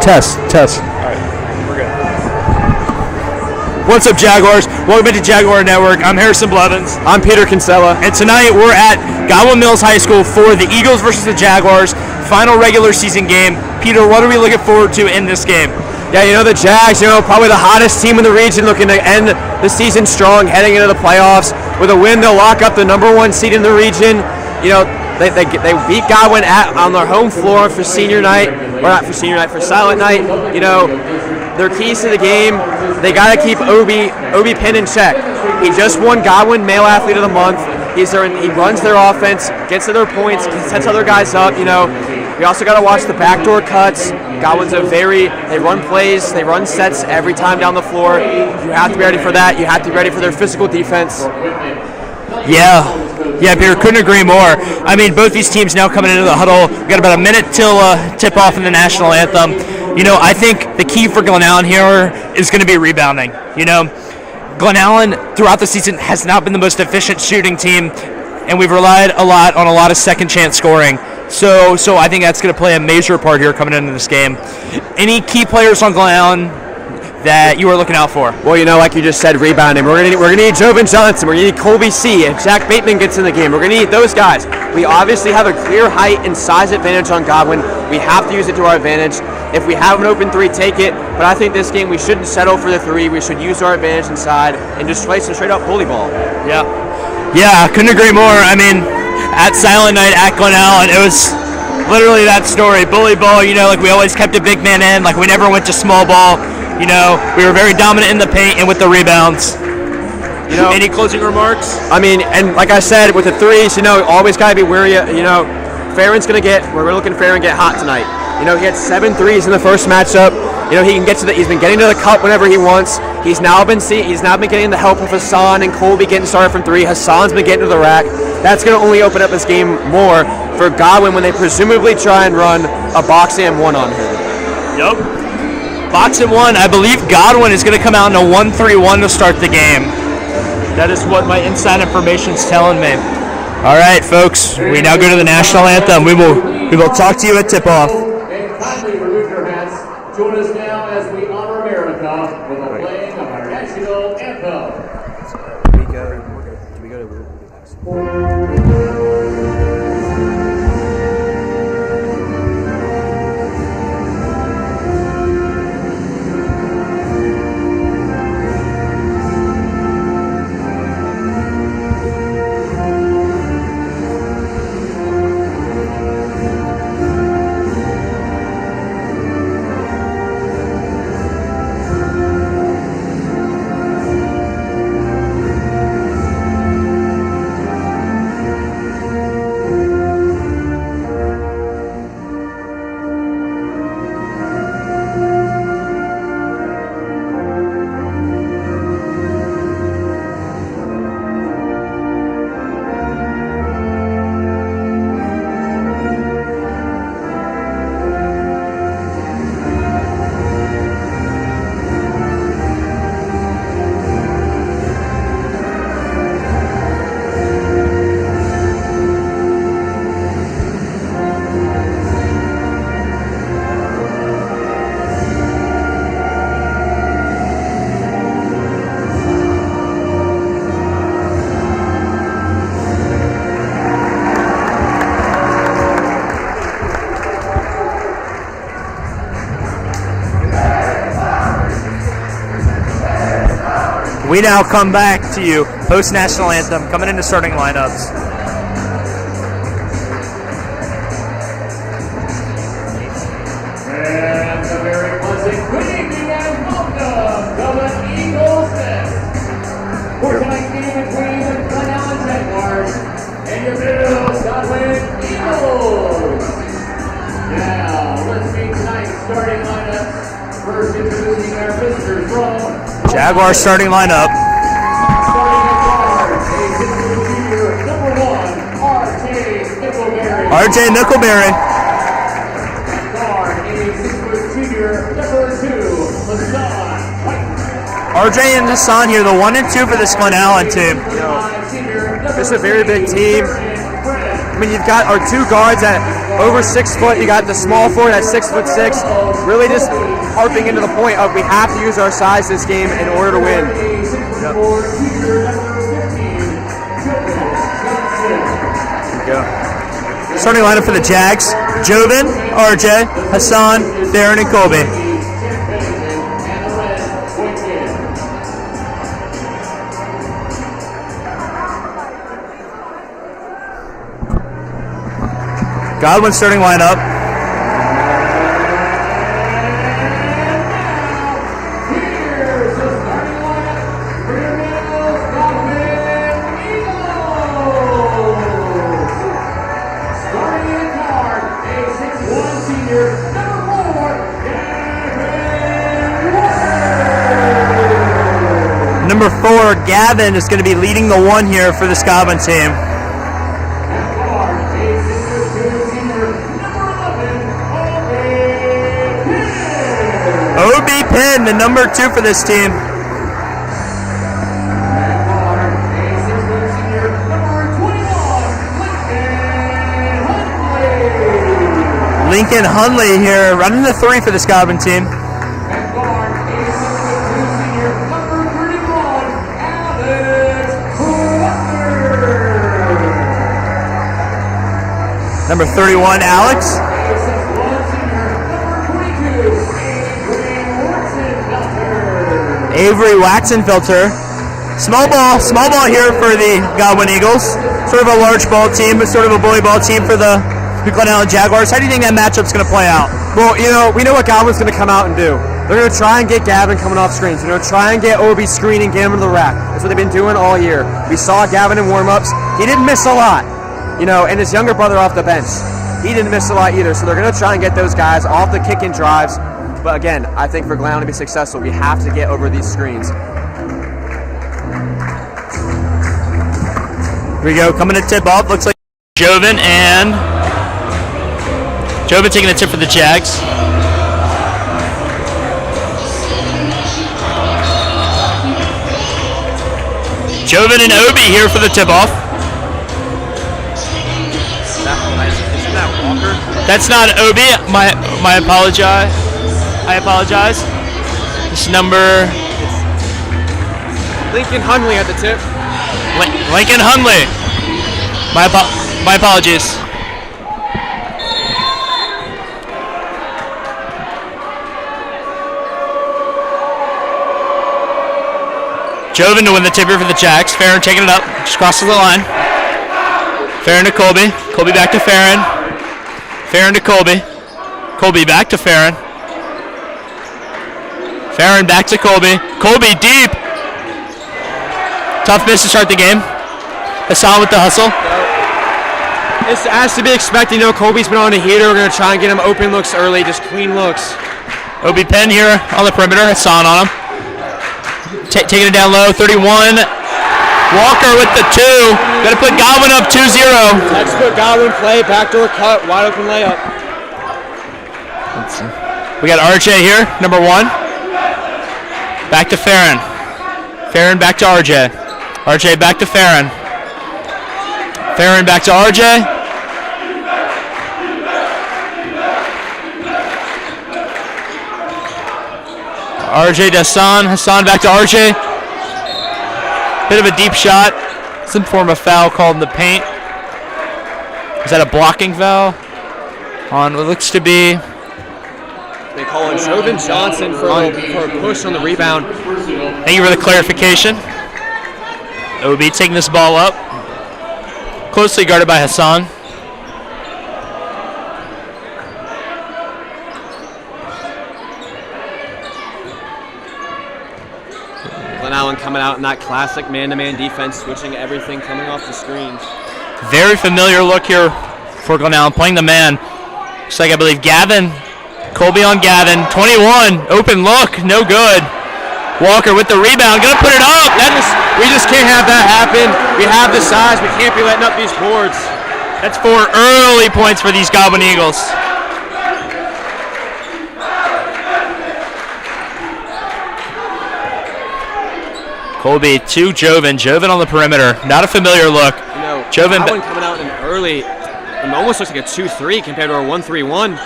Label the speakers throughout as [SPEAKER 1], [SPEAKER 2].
[SPEAKER 1] Test.
[SPEAKER 2] All right, we're good. What's up, Jaguars? Welcome back to Jaguar Network. I'm Harrison Blevins.
[SPEAKER 1] I'm Peter Kinsella.
[SPEAKER 2] And tonight we're at Godwin Mills High School for the Eagles versus the Jaguars, final regular season game. Peter, what are we looking forward to in this game?
[SPEAKER 1] Yeah, the Jags, probably the hottest team in the region, looking to end the season strong, heading into the playoffs. With a win, they'll lock up the #1 seed in the region. They beat Godwin on their home floor for senior night, or not for senior night, for silent night. Their keys to the game, they got to keep Obi Penn in check. He just won Godwin Male Athlete of the Month. He runs their offense, gets to their points, sets other guys up. We also got to watch the backdoor cuts. Godwin's they run plays, they run sets every time down the floor. You have to be ready for that. You have to be ready for their physical defense.
[SPEAKER 2] Yeah, Peter, couldn't agree more. I mean, both these teams now coming into the huddle. We've got about a minute till tip off in the national anthem. I think the key for Glen Allen here is going to be rebounding. Glen Allen throughout the season has not been the most efficient shooting team, and we've relied a lot on a lot of second chance scoring. So I think that's going to play a major part here coming into this game. Any key players on Glen Allen that you are looking out for?
[SPEAKER 1] Well, like you just said, rebounding. We're gonna need Jovan Johnson. We're gonna need Colby C. If Jack Bateman gets in the game, we're gonna need those guys. We obviously have a clear height and size advantage on Godwin. We have to use it to our advantage. If we have an open three, take it. But I think this game we shouldn't settle for the three. We should use our advantage inside and just play some straight up bully ball.
[SPEAKER 2] Yeah, I couldn't agree more. I mean, at Silent Night at Glen Allen, it was literally that story. Bully ball. Like we always kept a big man in. Like we never went to small ball. We were very dominant in the paint and with the rebounds. Any closing remarks?
[SPEAKER 1] I mean, and like I said, with the threes, always got to be wary. Farron's we're looking Farron get hot tonight. He had 7 threes in the first matchup. He can he's been getting to the cup whenever he wants. He's now been getting the help of Hassan and Colby getting started from 3. Hassan's been getting to the rack. That's going to only open up this game more for Godwin when they presumably try and run a box and 1 on him.
[SPEAKER 2] Yep. Box and 1. I believe Godwin is going to come out in a 1-3-1 to start the game. That is what my inside information is telling me. All right, folks. We now go to the national anthem. We will talk to you at tip-off.
[SPEAKER 3] And kindly remove your hats. Join us now as we honor America with the playing of our national anthem.
[SPEAKER 1] Can we go to
[SPEAKER 2] We now come back to you post-national anthem, coming into starting lineups.
[SPEAKER 3] And a very pleasant good evening and welcome to the Eagles Nest. For tonight's game between the Glen Allen Jaguars and your Mills Godwin Eagles. Now, let's meet tonight's starting lineups. First introducing our visitors from
[SPEAKER 2] Jaguars starting lineup.
[SPEAKER 3] starting at guard, number 1,
[SPEAKER 2] RJ Nickelberry.
[SPEAKER 3] Guard, a 6-foot junior, number 2, Hassan White.
[SPEAKER 2] RJ and Hassan here, the 1 and 2 for this Glen Allen team.
[SPEAKER 1] This is a very big team. I mean, you've got our 2 guards that over 6 foot. You got the small forward at 6'6". Really just harping into the point of we have to use our size this game in order to win. Yep. Go.
[SPEAKER 2] Starting lineup for the Jags: Joven, RJ, Hassan, Theron, and Colby. Godwin starting lineup.
[SPEAKER 3] Here's the starting lineup for your Middells Godwin Eagles. Starting in the guard, a 6'1" senior, number 4, Godwin.
[SPEAKER 2] Number 4, Gavin, is going to be leading the one here for this Godwin team. Obi Penn, the number 2 for this team. Lincoln Hundley here, running the 3 for this Godwin team. Number 31, Alex. Avery Waxenfilter. Small ball here for the Godwin Eagles. Sort of a large ball team, but sort of a bully ball team for the Glen Allen Jaguars. How do you think that matchup's going to play out?
[SPEAKER 1] Well, we know what Godwin's going to come out and do. They're going to try and get Gavin coming off screens. They're going to try and get Obi screening, get him into the rack. That's what they've been doing all year. We saw Gavin in warm-ups. He didn't miss a lot, and his younger brother off the bench. He didn't miss a lot either, so they're going to try and get those guys off the kick and drives. But again, I think for Glen Allen to be successful, we have to get over these screens.
[SPEAKER 2] Here we go, coming to tip off. Looks like Joven taking the tip for the Jags. Joven and Obi here for the tip off.
[SPEAKER 1] Isn't that Walker?
[SPEAKER 2] That's not Obi. My apologize. I apologize. This number
[SPEAKER 1] Lincoln Hundley at the tip.
[SPEAKER 2] Lincoln Hundley. My apologies. Joven to win the tip here for the Jacks. Farron taking it up. Just crosses the line. Farron to Colby. Colby back to Farron. Farron to Colby. Colby back to Farron. Farron back to Colby. Colby deep. Tough miss to start the game. Hassan with the hustle.
[SPEAKER 1] It's as to be expected. Colby's been on a heater. We're going to try and get him open looks early, just clean looks.
[SPEAKER 2] Obi Penn here on the perimeter. Hassan on him. Taking it down low. 31. Walker with the 2. Got to put Godwin up 2-0.
[SPEAKER 1] Let's put Godwin play. Backdoor cut. Wide open layup.
[SPEAKER 2] Let's see. We got RJ here, number 1. Back to Farron. Farron back to RJ. RJ back to Farron. Farron back to RJ. RJ to Hassan. Hassan back to RJ. Bit of a deep shot. Some form of foul called in the paint. Is that a blocking foul? On what looks to be.
[SPEAKER 1] They call it Joven Johnson for a push on the rebound.
[SPEAKER 2] Thank you for the clarification. OB taking this ball up. Closely guarded by Hassan.
[SPEAKER 1] Glen Allen coming out in that classic man-to-man defense, switching everything coming off the screens.
[SPEAKER 2] Very familiar look here for Glen Allen, playing the man. Looks like I believe Gavin. Colby on Gavin. 21. Open look. No good. Walker with the rebound. Gonna put it up.
[SPEAKER 1] We just can't have that happen. We have the size. We can't be letting up these boards.
[SPEAKER 2] That's 4 early points for these Godwin Eagles. Colby to Joven. Joven on the perimeter. Not a familiar look.
[SPEAKER 1] Godwin coming out in early it almost looks like a 2-3 compared to our 1-3-1.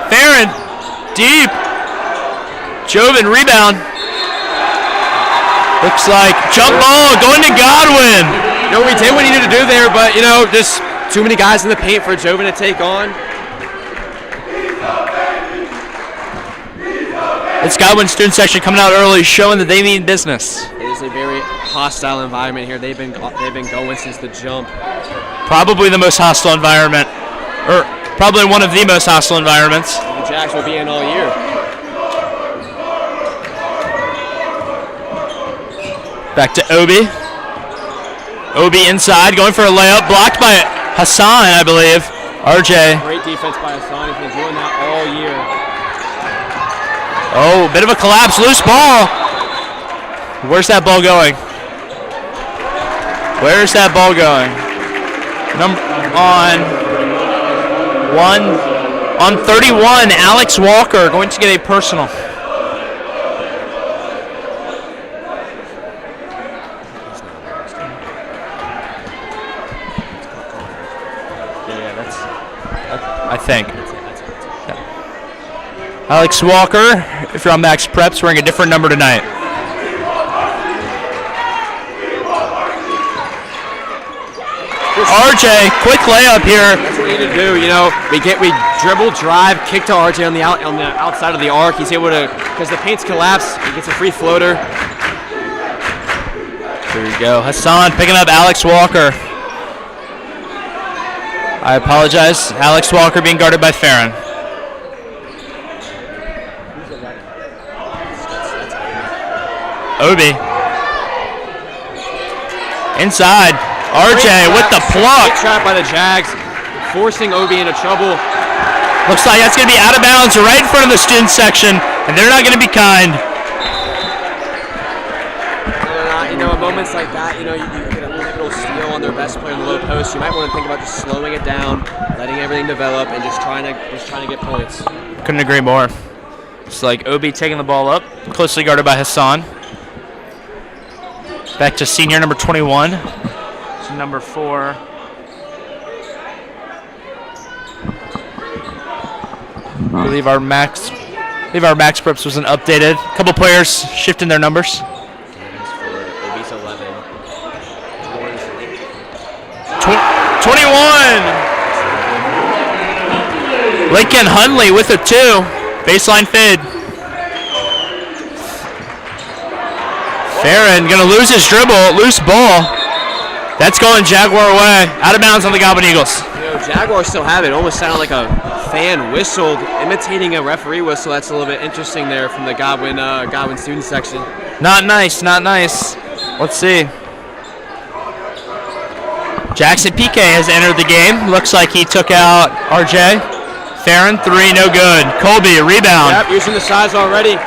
[SPEAKER 2] Farron, deep. Joven rebound. Looks like jump ball going to Godwin.
[SPEAKER 1] We did what we needed to do there, but just too many guys in the paint for Joven to take on.
[SPEAKER 2] It's Godwin student section coming out early, showing that they mean business.
[SPEAKER 1] It is a very hostile environment here. They've been going since the jump.
[SPEAKER 2] Probably the most hostile environment, or probably one of the most hostile environments.
[SPEAKER 1] The Jacks will be in all year.
[SPEAKER 2] Back to Obi. Obi inside, going for a layup, blocked by Hassan, I believe. RJ.
[SPEAKER 1] Great defense by Hassan. He's been doing that all year.
[SPEAKER 2] Oh, bit of a collapse, loose ball. Where's that ball going? Where's that ball going? On 31, Alex Walker going to get a personal. I think. Yeah. Alex Walker, if you're on Max Preps, wearing a different number tonight. RJ, quick layup here.
[SPEAKER 1] That's what we need to do. We dribble, drive, kick to RJ on the outside of the arc. He's able to, because the paint's collapsed, he gets a free floater.
[SPEAKER 2] There you go. Hassan picking up Alex Walker. I apologize. Alex Walker being guarded by Farron. Obi. Inside. RJ with the pluck.
[SPEAKER 1] Great trap by the Jags, forcing Obi into trouble.
[SPEAKER 2] Looks like that's going to be out of bounds right in front of the student section, and they're not going to be kind.
[SPEAKER 1] At moments like that, you get a little steal on their best player in the low post. You might want to think about just slowing it down, letting everything develop, and just trying to get points.
[SPEAKER 2] Couldn't agree more. It's like Obi taking the ball up, closely guarded by Hassan. Back to senior number 21. To number 4. I believe our max preps wasn't updated. A couple players shifting their numbers.
[SPEAKER 1] Obi's 11.
[SPEAKER 2] 21. Lincoln Hunley with a 2. Baseline fade. Farron gonna lose his dribble, loose ball. That's going Jaguar way. Out of bounds on the Godwin Eagles.
[SPEAKER 1] Jaguars still have it. Almost sounded like a fan whistled, imitating a referee whistle. That's a little bit interesting there from the Godwin student section.
[SPEAKER 2] Not nice, not nice. Let's see. Jackson PK has entered the game. Looks like he took out RJ. Farron, 3, no good. Colby, rebound.
[SPEAKER 1] Yep, using the size already.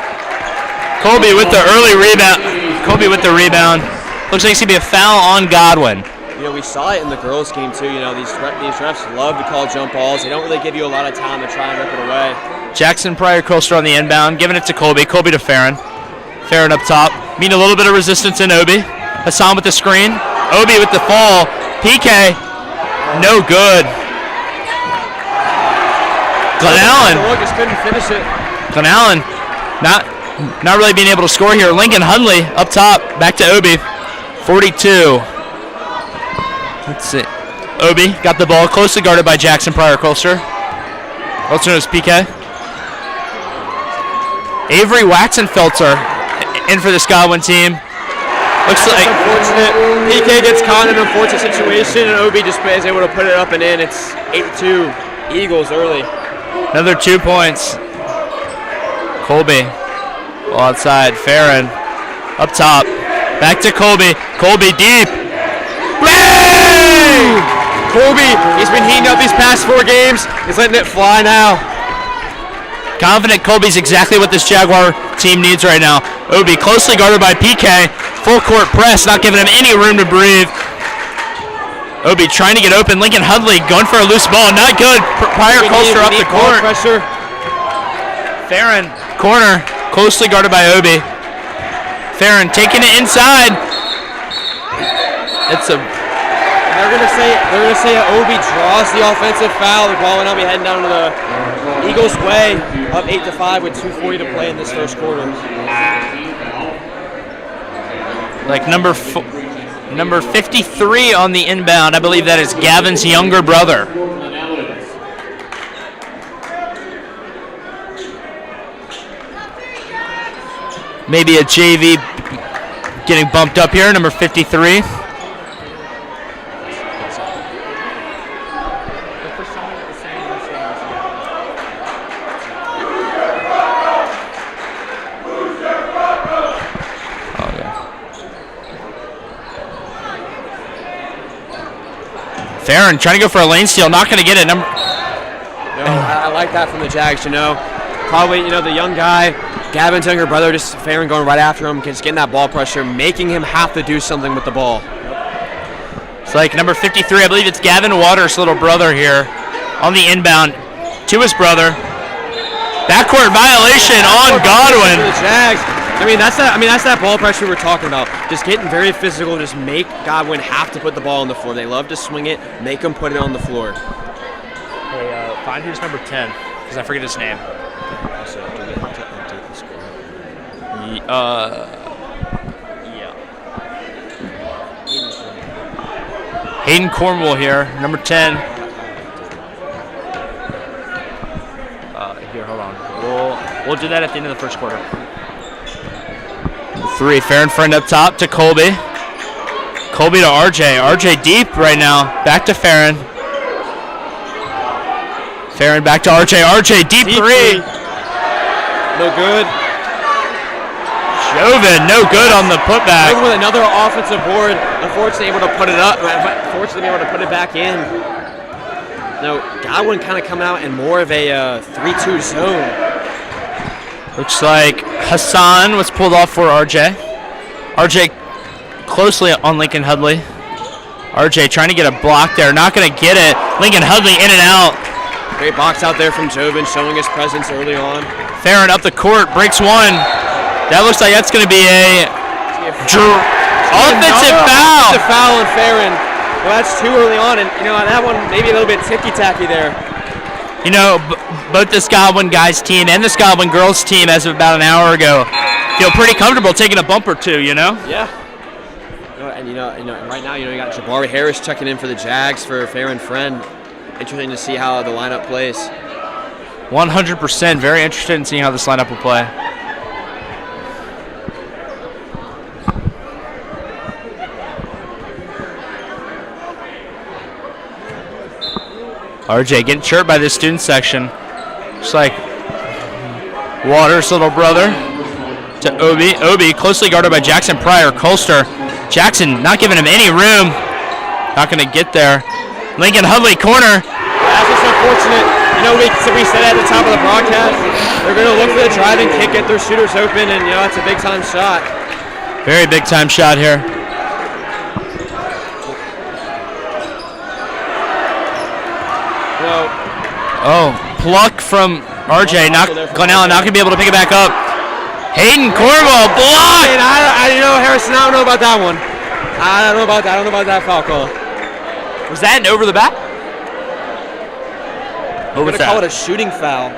[SPEAKER 2] Colby with the early rebound. Colby with the rebound. Looks like it's going to be a foul on Godwin.
[SPEAKER 1] We saw it in the girls' game too. These refs love to call jump balls. They don't really give you a lot of time to try and rip it away.
[SPEAKER 2] Jackson Pryor-Coaster on the inbound, giving it to Colby. Colby to Farron. Farron up top. Meeting a little bit of resistance in Obi. Hassan with the screen. Obi with the fall. PK. No good. Glen Allen.
[SPEAKER 1] Just couldn't finish it.
[SPEAKER 2] Glen Allen not really being able to score here. Lincoln Hunley up top. Back to Obi. 42. Let's see. Obi got the ball, closely guarded by Jackson Pryor-Coaster. Also known as PK. Avery Waxenfelter in for this Godwin team. Looks like
[SPEAKER 1] unfortunate. PK gets caught in an unfortunate situation, and Obi just is able to put it up and in. It's 8-2 Eagles early.
[SPEAKER 2] Another 2 points. Colby. Ball outside. Farron up top. Back to Colby. Colby deep.
[SPEAKER 1] Bang! Colby, he's been heating up these past 4 games. He's letting it fly now.
[SPEAKER 2] Confident Colby's exactly what this Jaguar team needs right now. Obi closely guarded by PK. Full court press, not giving him any room to breathe. Obi trying to get open. Lincoln Hunley going for a loose ball. Not good. Pryor-Coaster up the court.
[SPEAKER 1] Pressure.
[SPEAKER 2] Farron, corner, closely guarded by Obi. Farron taking it inside. It's a
[SPEAKER 1] They're gonna say Obi draws the offensive foul. The ball will now be heading down to the Eagles' way, up 8-5 with 2:40 to play in this first quarter.
[SPEAKER 2] Like number 53 on the inbound, I believe that is Gavin's younger brother. Maybe a JV getting bumped up here, number 53. Farron trying to go for a lane steal, not going to get it.
[SPEAKER 1] I like that from the Jags, Probably, the young guy, Gavin's younger brother, just Farron going right after him, just getting that ball pressure, making him have to do something with the ball.
[SPEAKER 2] It's like number 53, I believe it's Gavin Waters' little brother here on the inbound to his brother. Backcourt violation on Godwin.
[SPEAKER 1] The Jags. That's that ball pressure we were talking about. Just getting very physical, just make Godwin have to put the ball on the floor. They love to swing it, make him put it on the floor.
[SPEAKER 2] Hey, find who's number 10, because I forget his name.
[SPEAKER 1] Also, do we have to update the score?
[SPEAKER 2] Yeah. Hayden Cornwall here, number 10. Here, hold on. We'll do that at the end of the first quarter. 3, Farron friend up top to Colby. Colby to RJ. RJ deep right now. Back to Farron. Farron back to RJ. RJ deep three.
[SPEAKER 1] No good.
[SPEAKER 2] Joven, no good on the putback.
[SPEAKER 1] With another offensive board. Unfortunately, able to put it up. Fortunately, able to put it back in. No, Godwin kind of coming out in more of a 3-2 zone.
[SPEAKER 2] Looks like Hassan was pulled off for RJ. RJ closely on Lincoln Hudley. RJ trying to get a block there, not going to get it. Lincoln Hudley in and out.
[SPEAKER 1] Great box out there from Joven, showing his presence early on.
[SPEAKER 2] Farron up the court, breaks one. That looks like that's going to be a offensive foul.
[SPEAKER 1] Offensive foul on Farron. Well, that's too early on, and that one maybe a little bit ticky-tacky there.
[SPEAKER 2] Both this Godwin guys team and this Godwin girls team, as of about an hour ago, feel pretty comfortable taking a bump or two, Yeah.
[SPEAKER 1] And right now, you got Jabari Harris checking in for the Jags for Farron Friend. Interesting to see how the lineup plays.
[SPEAKER 2] 100%. Very interested in seeing how this lineup will play. RJ getting chirped by the student section. Just like Waters' little brother to Obi. Obi closely guarded by Jackson Pryor. Colster. Jackson not giving him any room. Not going to get there. Lincoln Hudley corner.
[SPEAKER 1] That's just unfortunate. We said at the top of the broadcast, they're going to look for the driving kick, get their shooters open, and it's a big time shot.
[SPEAKER 2] Very big time shot here. Pluck from RJ. Glenallen not going to be able to pick it back up. Hayden Cornwall blocked.
[SPEAKER 1] Harrison, I don't know about that one. I don't know about that foul call.
[SPEAKER 2] Was that an over the back?
[SPEAKER 1] What was that? Call it a shooting foul.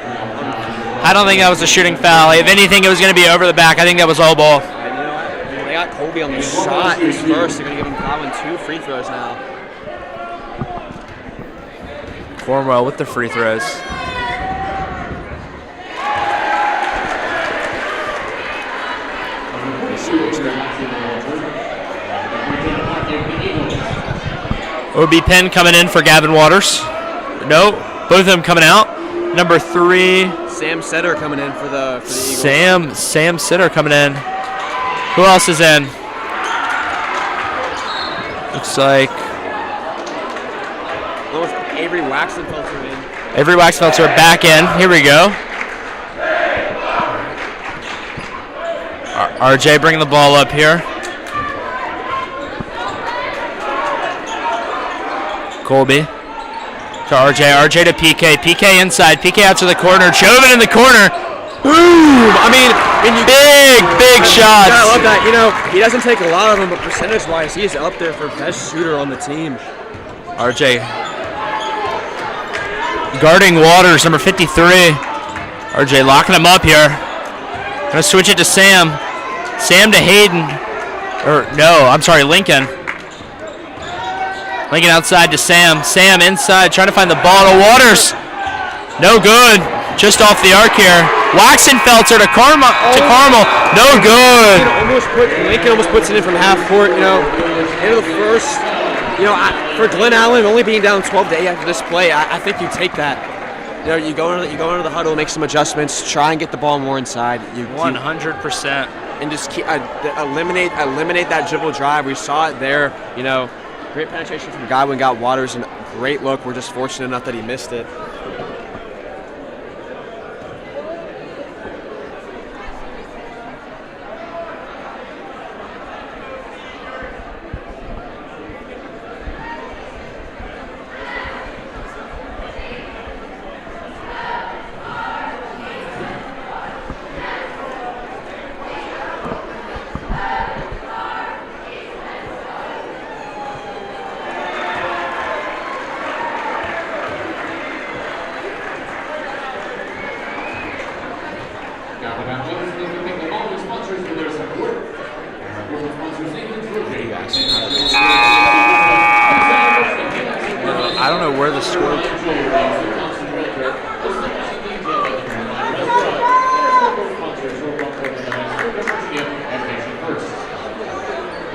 [SPEAKER 2] I don't think that was a shooting foul. If anything, it was going to be over the back. I think that was all ball.
[SPEAKER 1] They got Colby on the shot his first. They're going to give him Godwin 2 free throws now.
[SPEAKER 2] Cornwell with the free throws. OB Penn coming in for Gavin Waters. No, both of them coming out. Number 3.
[SPEAKER 1] Sam Sitter coming in for the Eagles.
[SPEAKER 2] Sam Sitter coming in. Who else is in? Looks like
[SPEAKER 1] Avery Waxenfelter in.
[SPEAKER 2] Avery Waxenfelter back in. Here we go. RJ bringing the ball up here. Colby to RJ. RJ to PK. PK inside. PK out to the corner. Joven in the corner. Boom! Big shots.
[SPEAKER 1] I love that. He doesn't take a lot of them, but percentage-wise, he is up there for best shooter on the team.
[SPEAKER 2] RJ guarding Waters, number 53. RJ locking him up here. Gonna switch it to Sam. Sam to Hayden. Lincoln. Lincoln outside to Sam. Sam inside, trying to find the ball to Waters. No good. Just off the arc here. Waxenfelter to Carmel. No good.
[SPEAKER 1] Lincoln almost puts it in from half court. Into the first. For Glen Allen only being down 12-8 after this play, I think you take that. You go into the huddle, make some adjustments, try and get the ball more inside.
[SPEAKER 2] 100%.
[SPEAKER 1] And just eliminate that dribble drive. We saw it there. Great penetration from Godwin, got Waters, and great look. We're just fortunate enough that he missed it. I don't know where the score.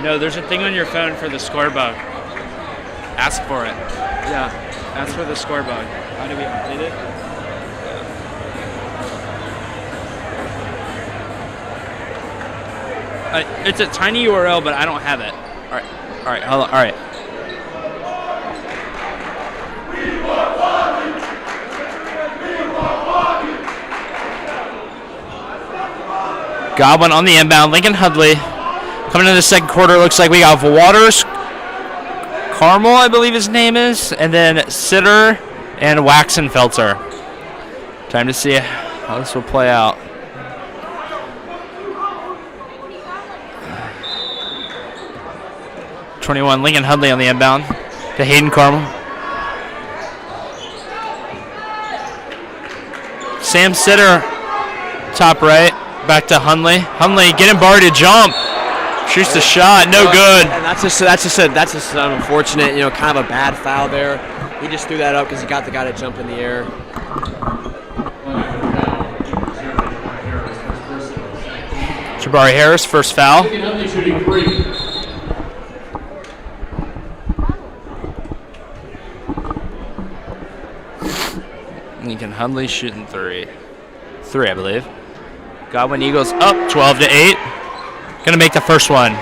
[SPEAKER 2] No, there's a thing on your phone for the score bug. Ask for it.
[SPEAKER 1] Yeah.
[SPEAKER 2] Ask for the score bug.
[SPEAKER 1] How do we update it?
[SPEAKER 2] It's a tiny URL, but I don't have it. All right, hold on. All right. Godwin on the inbound. Lincoln Hudley coming into the second quarter. Looks like we got Waters, Carmel, I believe his name is, and then Sitter and Waxenfelter. Time to see how this will play out. #21 Lincoln Hudley on the inbound to Hayden Carmel. Sam Sitter, top right, back to Hundley. Hundley getting Barr to jump, shoots the shot, no good.
[SPEAKER 1] And that's just an unfortunate, kind of a bad foul there. He just threw that up because he got the guy to jump in the air.
[SPEAKER 2] Jabari Harris, first foul. Lincoln Hudley shooting three, I believe. Godwin Eagles up 12-8. Gonna make the first one.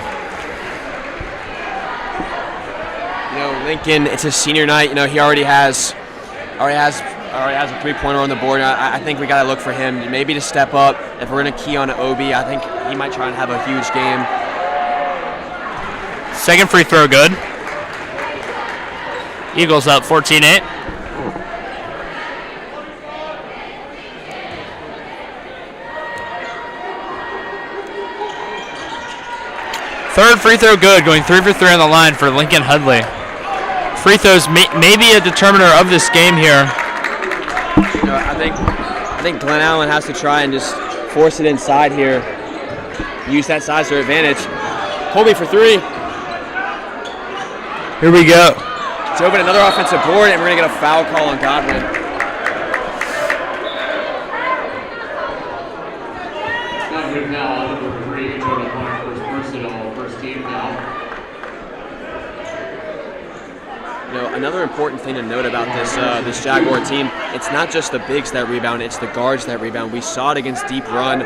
[SPEAKER 1] Lincoln, it's his senior night. He already has a three-pointer on the board. I think we gotta look for him maybe to step up. If we're gonna key on Obi, I think he might try and have a huge game.
[SPEAKER 2] Second free throw good. Eagles up 14-8. Third free throw good, going 3 for 3 on the line for Lincoln Hudley. Free throws may be a determiner of this game here.
[SPEAKER 1] I think Glen Allen has to try and just force it inside here. Use that size to their advantage. Colby for three.
[SPEAKER 2] Here we go.
[SPEAKER 1] It's open another offensive board, and we're going to get a foul call on Godwin.
[SPEAKER 3] Godwin now on number 3, total point first personal, first team now.
[SPEAKER 1] Another important thing to note about this Jaguar team, it's not just the bigs that rebound, it's the guards that rebound. We saw it against Deep Run.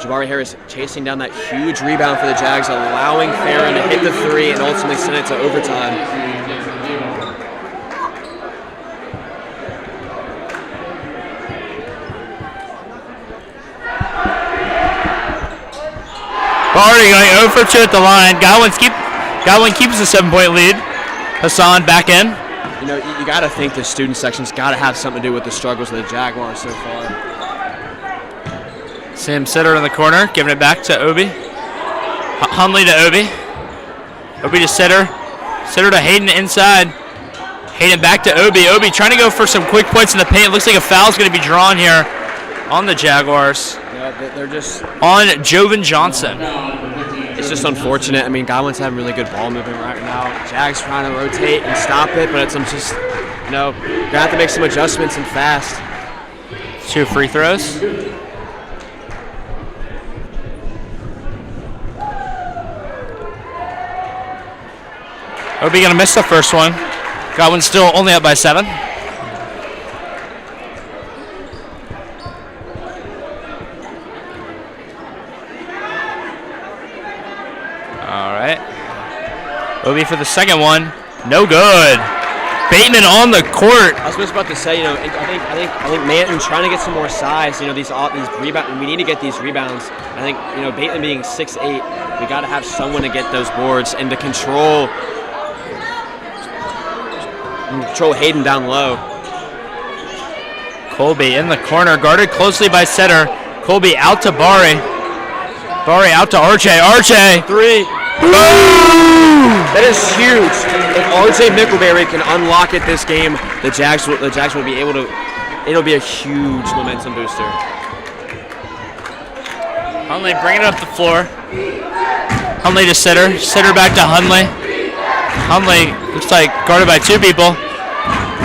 [SPEAKER 1] Jabari Harris chasing down that huge rebound for the Jags, allowing Farron to hit the three and ultimately send it to overtime.
[SPEAKER 2] Barty going 0 for 2 at the line. Godwin keeps the 7-point lead. Hassan back in.
[SPEAKER 1] You got to think the student section's got to have something to do with the struggles of the Jaguars so far.
[SPEAKER 2] Sam Sitter in the corner, giving it back to Obi. Hundley to Obi. Obi to Sitter. Sitter to Hayden inside. Hayden back to Obi. Obi trying to go for some quick points in the paint. Looks like a foul's going to be drawn here on the Jaguars.
[SPEAKER 1] They're just
[SPEAKER 2] on Jovan Johnson.
[SPEAKER 1] It's just unfortunate. I mean, Godwin's having really good ball movement right now. Jags trying to rotate and stop it, but it's just, gonna have to make some adjustments and fast.
[SPEAKER 2] 2 free throws. Obi gonna miss the first one. Godwin's still only up by 7. All right. Obi for the second one. No good. Bateman on the court.
[SPEAKER 1] I was just about to say, I think Manton trying to get some more size. These rebounds. We need to get these rebounds. I think Bateman being 6'8", we got to have someone to get those boards and to control Hayden down low.
[SPEAKER 2] Colby in the corner, guarded closely by Setter. Colby out to Bari. Bari out to RJ. RJ.
[SPEAKER 1] 3. Boom! That is huge. If RJ Mickelberry can unlock it this game, the Jags will be able to. It'll be a huge momentum booster.
[SPEAKER 2] Hunley bringing it up the floor. Hunley to Sitter. Sitter back to Hunley. Hunley looks like guarded by 2 people.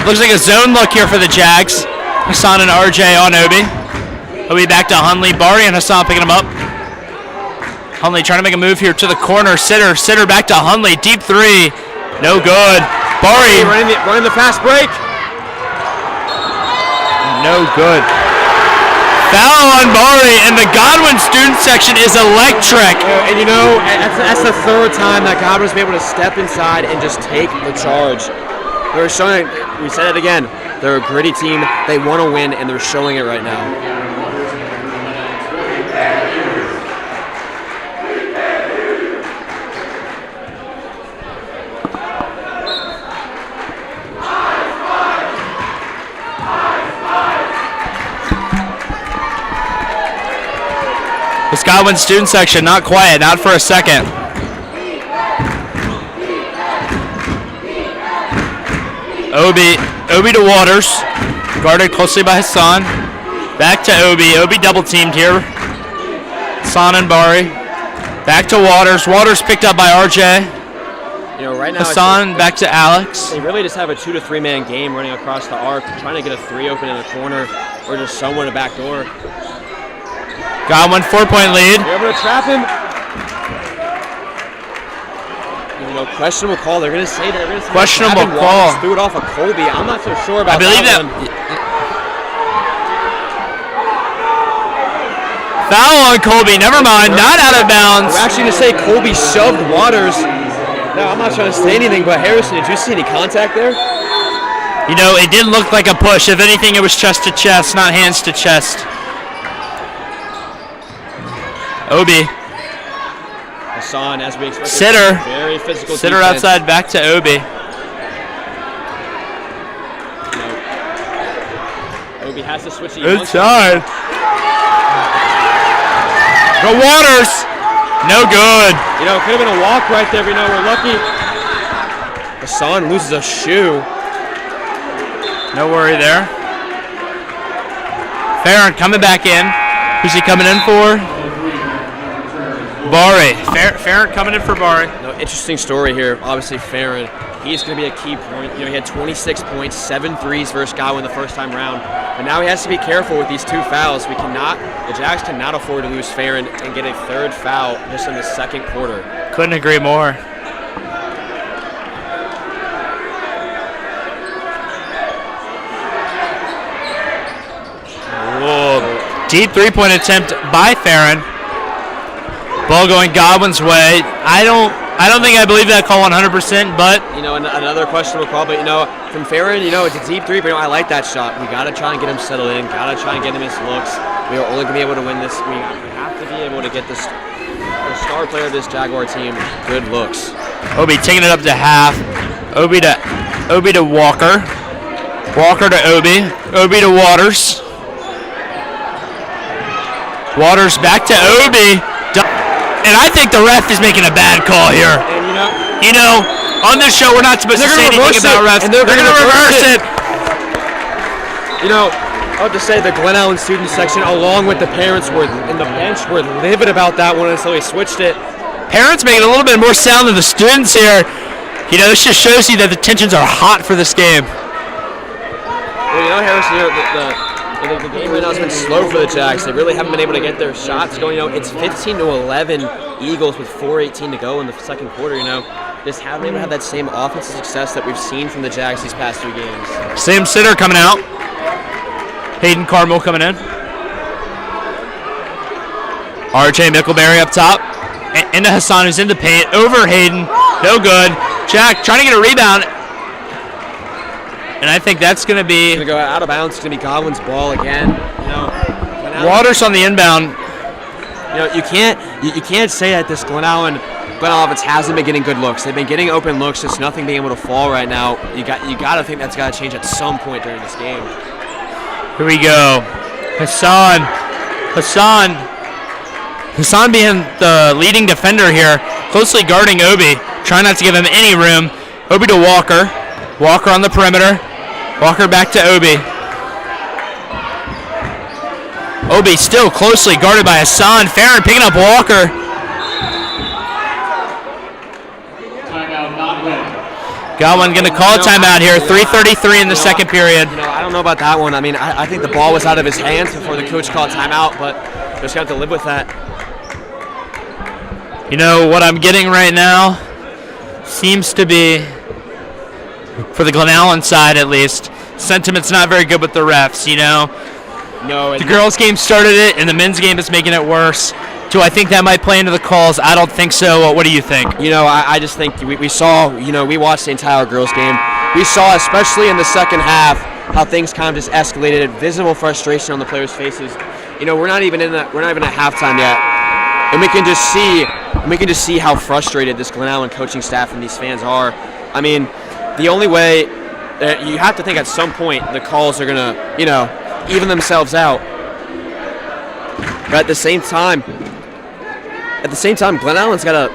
[SPEAKER 2] Looks like a zone look here for the Jags. Hassan and RJ on Obi. Obi back to Hunley. Bari and Hassan picking him up. Hunley trying to make a move here to the corner. Sitter back to Hunley. Deep 3. No good. Bari
[SPEAKER 1] running the fast break.
[SPEAKER 2] No good. Foul on Bari, and the Godwin student section is electric.
[SPEAKER 1] And that's the 3rd time that Godwin's been able to step inside and just take the charge. They're showing. We said it again. They're a gritty team. They want to win, and they're showing it right now.
[SPEAKER 2] This Godwin student section not quiet, not for a second. Obi to Waters, guarded closely by Hassan. Back to Obi. Obi double teamed here. Hassan and Bari. Back to Waters. Waters picked up by RJ.
[SPEAKER 1] Right now
[SPEAKER 2] Hassan back to Alex.
[SPEAKER 1] They really just have a 2 to 3 man game running across the arc, trying to get a 3 open in the corner, or just someone a back door.
[SPEAKER 2] Godwin 4-point lead.
[SPEAKER 1] You're able to trap him. Questionable call. They're going to say that.
[SPEAKER 2] Questionable call.
[SPEAKER 1] Threw it off of Colby. I'm not so sure about that.
[SPEAKER 2] I believe that. Foul on Colby. Never mind. Not out of bounds.
[SPEAKER 1] We're actually going to say Colby shoved Waters. No, I'm not trying to say anything, but Harrison, did you see any contact there?
[SPEAKER 2] It didn't look like a push. If anything, it was chest to chest, not hands to chest. Obi.
[SPEAKER 1] Hassan, as we expected.
[SPEAKER 2] Sitter.
[SPEAKER 1] Very physical.
[SPEAKER 2] Sitter
[SPEAKER 1] defense.
[SPEAKER 2] outside, back to Obi.
[SPEAKER 1] Obi has to switch it.
[SPEAKER 2] Inside. Go Waters. No good.
[SPEAKER 1] It could have been a walk right there, but we're lucky. Hassan loses a shoe.
[SPEAKER 2] No worry there. Farron coming back in. Who's he coming in for? Bari. Farron coming in for Bari.
[SPEAKER 1] Interesting story here. Obviously, Farron, he's going to be a key point. He had 26 points, 7 threes versus Godwin the first time round. But now he has to be careful with these 2 fouls. The Jags cannot afford to lose Farron and get a 3rd foul just in the 2nd quarter.
[SPEAKER 2] Couldn't agree more. Whoa. Deep 3-point attempt by Farron. Ball going Godwin's way. I don't think I believe that call 100%, but
[SPEAKER 1] another questionable call. But from Farron, it's a deep 3. But I like that shot. We gotta try and get him settled in. Gotta try and get him his looks. We are only gonna be able to win this. We have to be able to get the star player of this Jaguar team good looks.
[SPEAKER 2] Obi taking it up to half. Obi to Walker. Walker to Obi. Obi to Waters. Waters back to Obi. And I think the ref is making a bad call here.
[SPEAKER 1] And
[SPEAKER 2] On this show, we're not supposed to say anything about refs.
[SPEAKER 1] And they're going to
[SPEAKER 2] reverse it.
[SPEAKER 1] You know, I have to say the Glen Allen student section, along with the parents, and the bench were livid about that one until we switched it.
[SPEAKER 2] Parents making a little bit more sound than the students here. You know, this just shows you that the tensions are hot for this game.
[SPEAKER 1] Well, you know, Harrison, the game right now has been slow for the Jags. They really haven't been able to get their shots going. You know, it's 15-11 Eagles with 4:18 to go in the second quarter. You know, just haven't even had that same offensive success that we've seen from the Jags these past 2 games.
[SPEAKER 2] Sam Sitter coming out. Hayden Carmel coming in. RJ Mickleberry up top. Into Hassan, who's in the paint. Over Hayden. No good. Jack trying to get a rebound. And I think that's going to be...
[SPEAKER 1] It's going to go out of bounds. It's going to be Godwin's ball again. You know,
[SPEAKER 2] Waters on the inbound.
[SPEAKER 1] You know, you can't say that this Glen Allen offense hasn't been getting good looks. They've been getting open looks, just nothing being able to fall right now. You got to think that's got to change at some point during this game.
[SPEAKER 2] Here we go. Hassan being the leading defender here, closely guarding Obi, trying not to give him any room. Obi to Walker. Walker on the perimeter. Walker back to Obi. Obi still closely guarded by Hassan. Farron picking up Walker. Godwin going to call a timeout here. 3:33 in the second period.
[SPEAKER 1] You know, I don't know about that one. I mean, I think the ball was out of his hands before the coach called timeout, but just got to live with that.
[SPEAKER 2] You know, what I'm getting right now seems to be, for the Glen Allen side at least, sentiment's not very good with the refs, you know.
[SPEAKER 1] No,
[SPEAKER 2] the girls' game started it, and the men's game is making it worse. Do I think that might play into the calls? I don't think so. What do you think?
[SPEAKER 1] You know, I just think we saw, you know, we watched the entire girls' game. We saw, especially in the second half, how things kind of just escalated. Visible frustration on the players' faces. You know, we're not even at halftime yet, and we can just see how frustrated this Glen Allen coaching staff and these fans are. I mean, the only way you have to think at some point the calls are gonna, you know, even themselves out. But at the same time, Glen Allen's gotta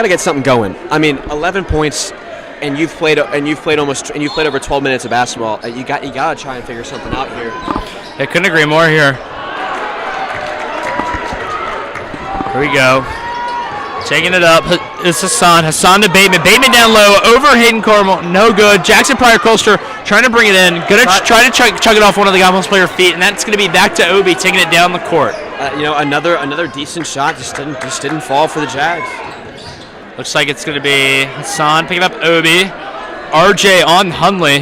[SPEAKER 1] get something going. I mean, 11 points, and you've played over 12 minutes of basketball. You gotta try and figure something out here.
[SPEAKER 2] I couldn't agree more here. Here we go. Taking it up. It's Hassan. Hassan to Bateman. Bateman down low. Over Hayden Carmel. No good. Jackson Pryor-Colster trying to bring it in. Going to try to chug it off one of the Goblins player feet, and that's going to be back to Obi taking it down the court.
[SPEAKER 1] You know, another decent shot just didn't fall for the Jags.
[SPEAKER 2] Looks like it's going to be Hassan picking up Obi. RJ on Hundley.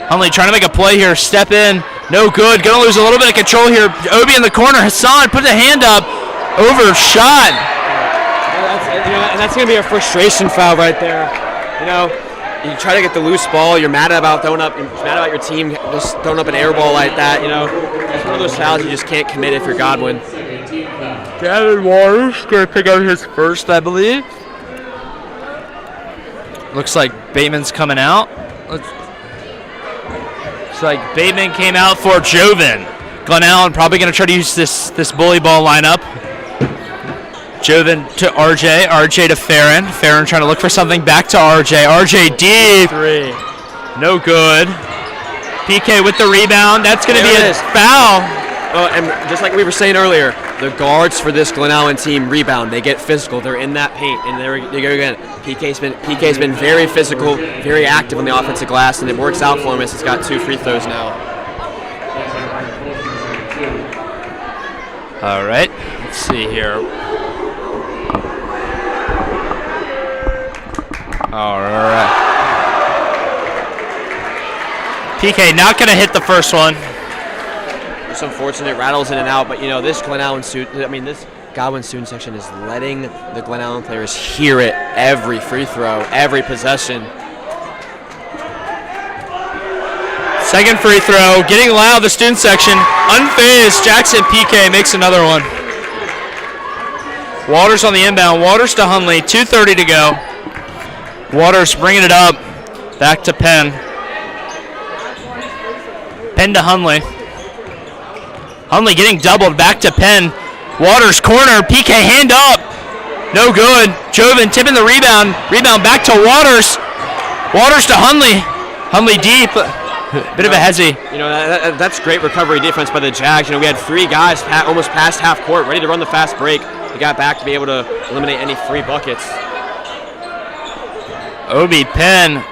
[SPEAKER 2] Hundley trying to make a play here. Step in. No good. Going to lose a little bit of control here. Obi in the corner. Hassan put the hand up. Overshot.
[SPEAKER 1] And that's going to be a frustration foul right there. You know, you try to get the loose ball. You're mad about your team just throwing up an air ball like that. You know, it's one of those fouls you just can't commit if you're Godwin.
[SPEAKER 2] Gavin Waters going to pick up his first, I believe. Looks like Bateman's coming out. Looks like Bateman came out for Joven. Glen Allen probably going to try to use this bully ball lineup. Joven to RJ. RJ to Farron. Farron trying to look for something. Back to RJ. RJ deep.
[SPEAKER 1] Three.
[SPEAKER 2] No good. PK with the rebound. That's going to be a foul.
[SPEAKER 1] Oh, and just like we were saying earlier, the guards for this Glen Allen team rebound. They get physical. They're in that paint, and there they go again. PK's been very physical, very active on the offensive glass, and it works out for him as he's got 2 free throws now.
[SPEAKER 2] All right. Let's see here. All right. PK not going to hit the first one.
[SPEAKER 1] It's unfortunate, rattles in and out, but you know, this Godwin student section is letting the Glen Allen players hear it every free throw, every possession.
[SPEAKER 2] Second free throw, getting loud, the student section. Unfazed, Jackson PK makes another one. Waters on the inbound, Waters to Hundley, 2:30 to go. Waters bringing it up, back to Penn. Penn to Hundley. Hundley getting doubled, back to Penn. Waters corner, PK hand up. No good. Joven tipping the rebound. Rebound back to Waters. Waters to Hundley. Hundley deep. Bit of a hezzy.
[SPEAKER 1] You know, that's great recovery defense by the Jags. You know, we had 3 guys almost past half court, ready to run the fast break. They got back to be able to eliminate any free buckets.
[SPEAKER 2] Obi Penn.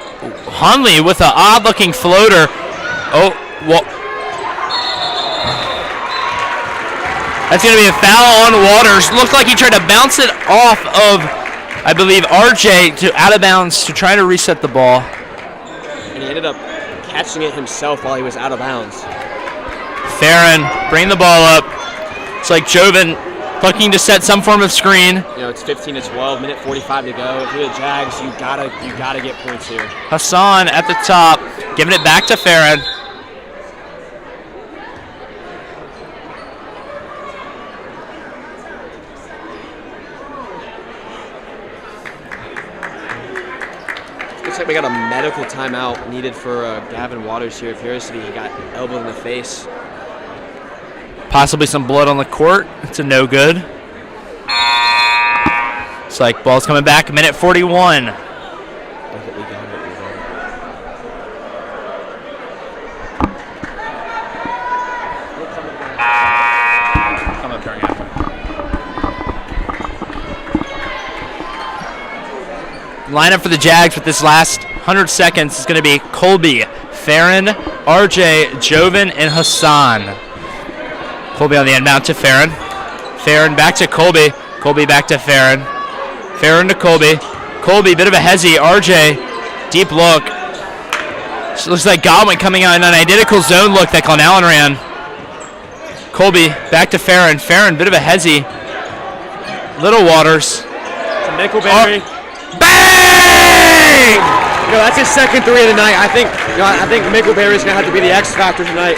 [SPEAKER 2] Hundley with an odd-looking floater. Oh, well. That's going to be a foul on Waters. Looked like he tried to bounce it off of, I believe, RJ to out of bounds to try to reset the ball.
[SPEAKER 1] And he ended up catching it himself while he was out of bounds.
[SPEAKER 2] Farron, bring the ball up. It's like Joven looking to set some form of screen.
[SPEAKER 1] You know, it's 15-12, minute 45 to go. If you're the Jags, you gotta get points here.
[SPEAKER 2] Hassan at the top, giving it back to Farron.
[SPEAKER 1] Looks like we got a medical timeout needed for Gavin Waters here. It appears to be he got elbowed in the face.
[SPEAKER 2] Possibly some blood on the court. It's a no good. It's like ball's coming back. Minute 41.
[SPEAKER 1] We got it.
[SPEAKER 2] Come up during halftime. Lineup for the Jags with this last 100 seconds is going to be Colby, Farron, RJ, Joven, and Hassan. Colby on the inbound to Farron. Farron back to Colby. Colby back to Farron. Farron to Colby. Colby, bit of a hezzy. RJ, deep look. So looks like Godwin coming out in an identical zone look that Glen Allen ran. Colby back to Farron. Farron, bit of a hezzy. Little Waters.
[SPEAKER 1] To Mickleberry.
[SPEAKER 2] Bang!
[SPEAKER 1] You know, that's his second 3 of the night. I think Mickleberry's gonna have to be the X factor tonight.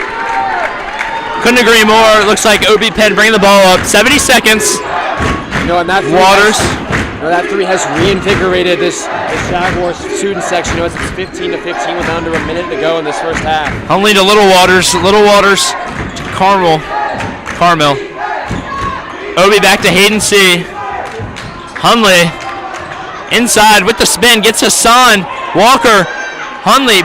[SPEAKER 2] Couldn't agree more. Looks like Obi Penn bringing the ball up. 70 seconds.
[SPEAKER 1] You know, and that
[SPEAKER 2] Waters.
[SPEAKER 1] That 3 has reinvigorated this Jaguars student section. You know, it's 15-15 with under a minute to go in this first half.
[SPEAKER 2] Hundley to Little Waters. Little Waters to Carmel. Obi back to Hayden C. Hundley inside with the spin. Gets Hassan. Walker. Hundley.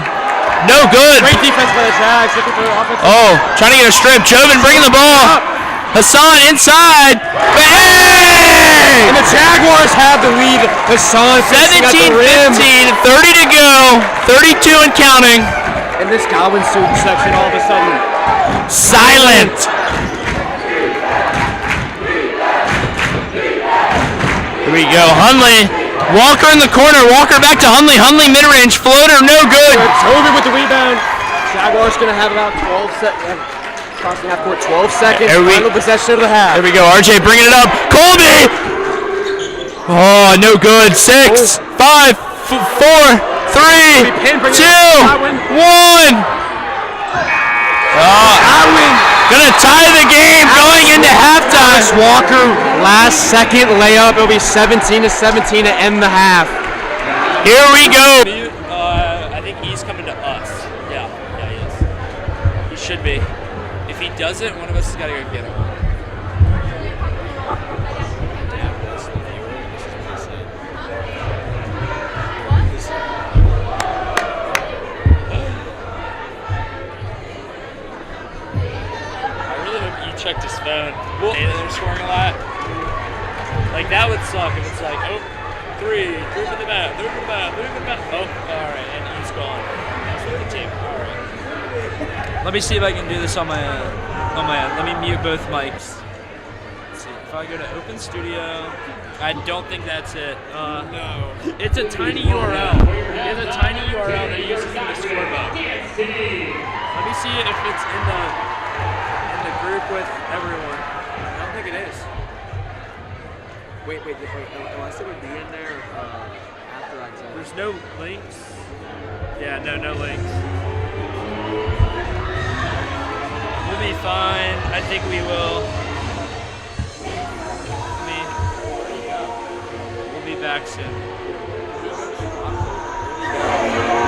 [SPEAKER 2] No good.
[SPEAKER 1] Great defense by the Jags. Looking for offense.
[SPEAKER 2] Oh, trying to get a strip. Joven bringing the ball. Hassan inside. Bang!
[SPEAKER 1] And the Jaguars have the lead. Hassan
[SPEAKER 2] 17-15, 30 to go. 32 and counting.
[SPEAKER 1] And this Godwin student section all of a sudden
[SPEAKER 2] silent. Here we go. Hundley. Walker in the corner. Walker back to Hundley. Hundley mid-range floater. No good.
[SPEAKER 1] Toby with the rebound. Jaguars going to have about 12 seconds. Crossing half court, 12 seconds. Final possession of the half.
[SPEAKER 2] There we go. RJ bringing it up. Colby. Oh, no good. 6, 5, 4, 3, 2, 1.
[SPEAKER 1] Godwin
[SPEAKER 2] Gonna tie the game going into halftime.
[SPEAKER 1] Walker, last second layup. It'll be 17-17 to end the half.
[SPEAKER 2] Here we go.
[SPEAKER 4] I think he's coming to us. Yeah, he is. He should be. If he doesn't, one of us has got to go get him. Checked his phone. Well, hey, they're scoring a lot. Like, that would suck if it's like, oh, 3 for the bat, 3 for the bat, 3 for the bat. Oh, all right, and he's gone. That's with the team. All right. Let me see if I can do this on my let me mute both mics. Let's see. If I go to Open Studio, I don't think that's it. No. It's a tiny URL. It's a tiny URL that uses in the scorebook. Let me see if it's in the group with everyone. I don't think it is.
[SPEAKER 1] Wait. Unless it would be in there after I said.
[SPEAKER 4] There's no links. Yeah, no links. We'll be fine. I think we will. We'll be back soon.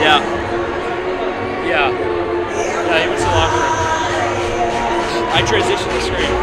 [SPEAKER 4] Yeah, he went to the locker room. I transitioned the screen.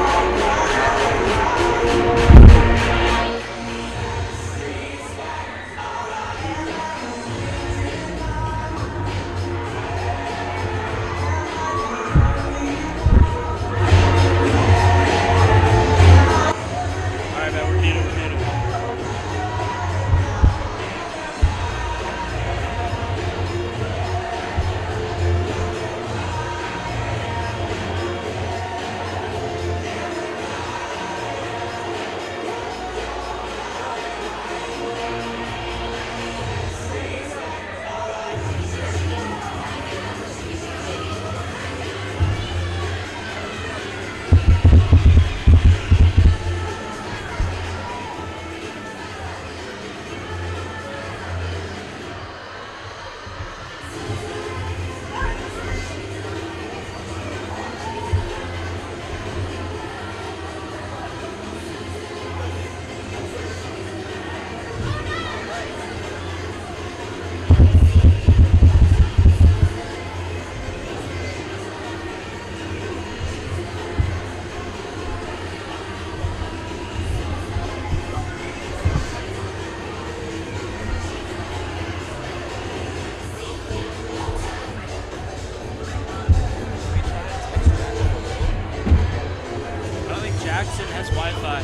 [SPEAKER 4] Jackson has Wi-Fi.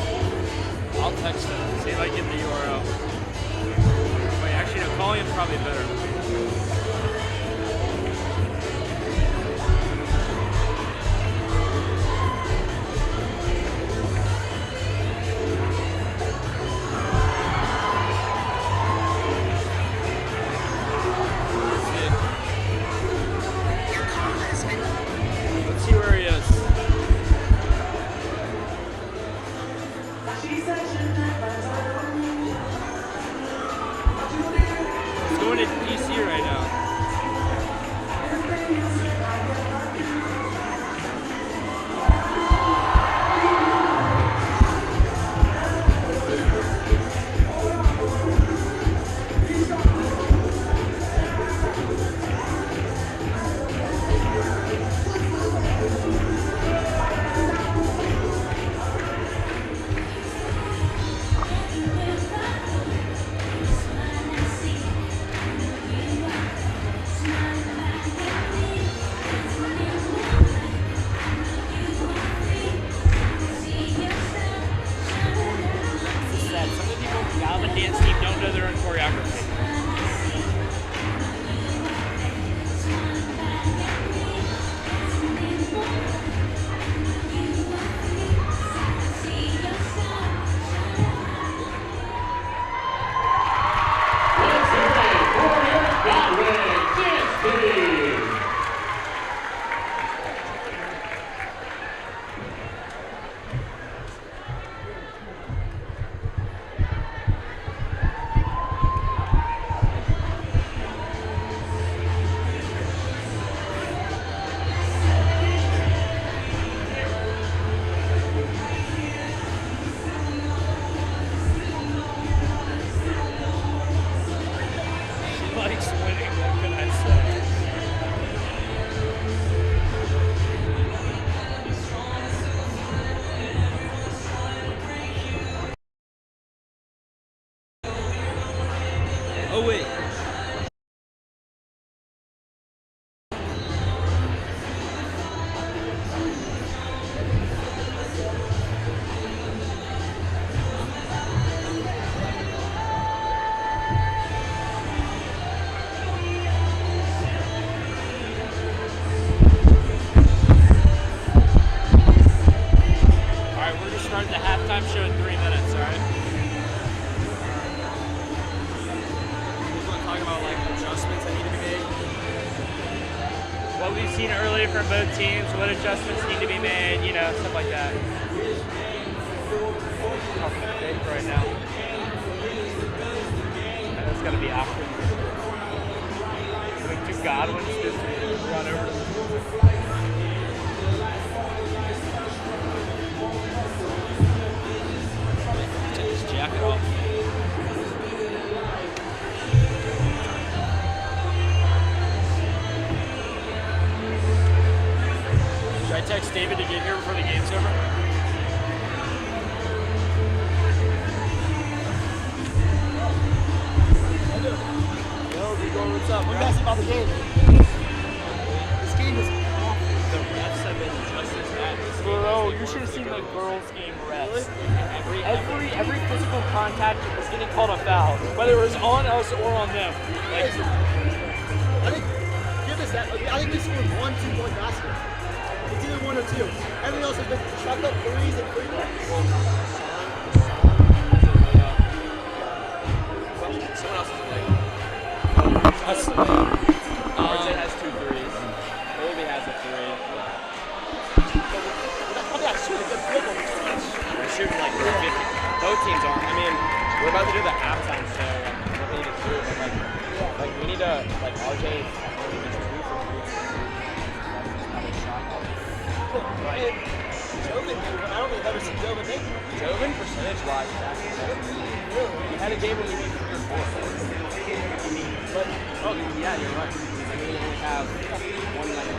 [SPEAKER 4] I'll text him. See if I can get the URL. Wait, actually, no, calling him's probably better. Let's see where he is. He's going to DC right now. Some of the people from Godwin dance team don't know their own choreography. Likes winning, what can I say? Oh wait. Alright, we're gonna start the halftime show in 3 minutes, alright?
[SPEAKER 1] We're going to talk about like adjustments that need to be made.
[SPEAKER 4] What we've seen earlier from both teams, what adjustments need to be made, you know, stuff like that. Talking to Dave right now. And it's gonna be awkward. Like two Godwins just run over to take his jacket off. Should I text David to get here before the game's over? Yo, Igor, what's up?
[SPEAKER 5] What do you guys think about the game? This game is awful.
[SPEAKER 4] The refs have been just as bad. Bro, you should have seen the girls' game refs. Every physical contact was getting called a foul, whether it was on us or on them. Like,
[SPEAKER 5] I think, give us that. I think we scored 1 2-point basket. It's either 1 or 2. Everything else has been chucked up threes and free throws.
[SPEAKER 1] Someone else is late.
[SPEAKER 4] that's the thing.
[SPEAKER 1] RJ has 2 threes. Colby has a 3.
[SPEAKER 5] Probably got shooting a good field goal percentage.
[SPEAKER 1] We're shooting like 50. Both teams aren't. I mean, we're about to do the halftime show. What we need to do, but like we need to like RJ is 2 for 3.
[SPEAKER 5] Right. Joven, I don't think I've ever seen Joven make one.
[SPEAKER 1] Joven percentage-wise, we had a game where we made 3 or 4. But oh yeah, you're right. I mean, we only have 1 night.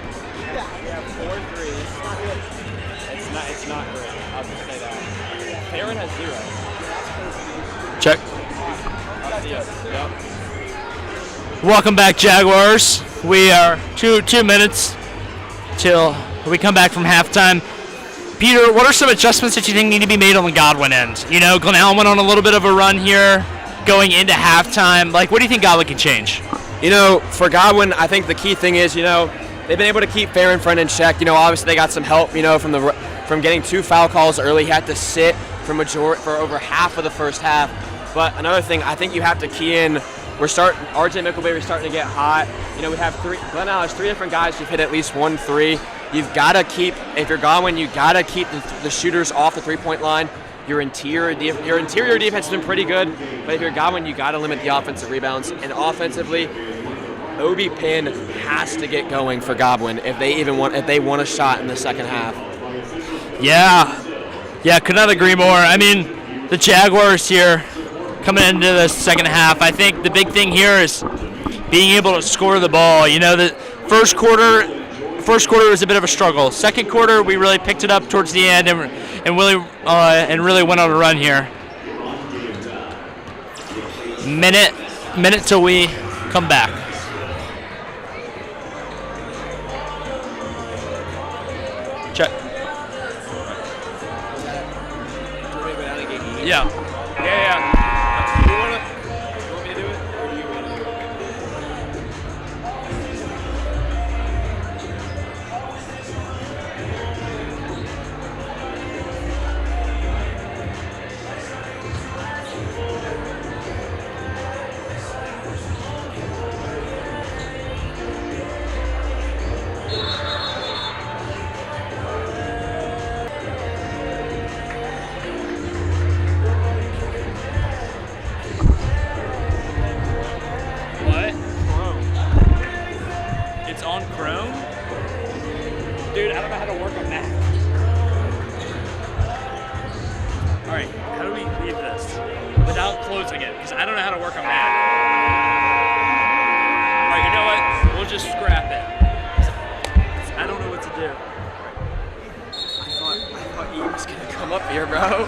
[SPEAKER 5] Yeah.
[SPEAKER 1] We have 4 threes.
[SPEAKER 5] Not good.
[SPEAKER 1] It's not great. I'll just say that. Aaron has 0.
[SPEAKER 2] Check.
[SPEAKER 1] I'll see ya. Yep.
[SPEAKER 2] Welcome back, Jaguars. We are two minutes till we come back from halftime. Peter, what are some adjustments that you think need to be made on the Godwin end? You know, Glen Allen went on a little bit of a run here going into halftime. Like, what do you think Godwin can change?
[SPEAKER 1] You know, for Godwin, I think the key thing is, you know, they've been able to keep Farron Friend in check. You know, obviously they got some help, you know, from getting 2 foul calls early. He had to sit for over half of the first half. But another thing, I think you have to key in. RJ Mickelberry's starting to get hot. You know, we have Glen Allen has 3 different guys who've hit at least 1 3. You've got to keep, if you're Godwin, you got to keep the shooters off the 3-point line. Your interior defense has been pretty good, but if you're Godwin, you got to limit the offensive rebounds. And offensively, Obi Pin has to get going for Godwin if they want a shot in the second half.
[SPEAKER 2] Yeah, could not agree more. I mean, the Jaguars here coming into the second half, I think the big thing here is being able to score the ball. You know, the first quarter was a bit of a struggle. Second quarter, we really picked it up towards the end and really went on a run here. Minute till we come back. Check. Yeah.
[SPEAKER 1] You want me to do it, or do you want to do it?
[SPEAKER 4] What? It's on Chrome? Dude, I don't know how to work on Mac. Alright, how do we leave this without closing it? Because I don't know how to work on Mac. Alright, you know what? We'll just scrap it. I don't know what to do.
[SPEAKER 1] I thought he was gonna come up here, bro.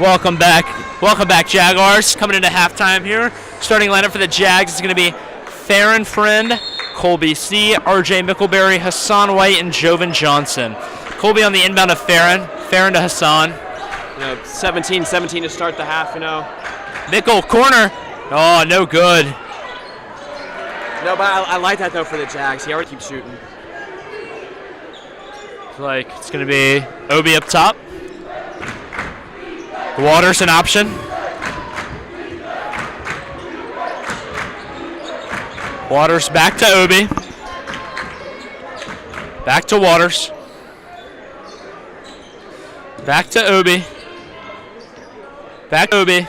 [SPEAKER 2] Welcome back, Jaguars. Coming into halftime here. Starting lineup for the Jags is going to be Farron Friend, Colby C., RJ Mickelberry, Hassan White, and Jovan Johnson. Colby on the inbound of Farron to Hassan.
[SPEAKER 1] You know, 17-17 to start the half, you know.
[SPEAKER 2] Mickel, corner. Oh, no good.
[SPEAKER 1] No, but I like that, though, for the Jags. He already keeps shooting.
[SPEAKER 2] Like, it's going to be Obi up top. Waters an option. Waters back to Obi. Back to Waters. Back to Obi. Back to Obi.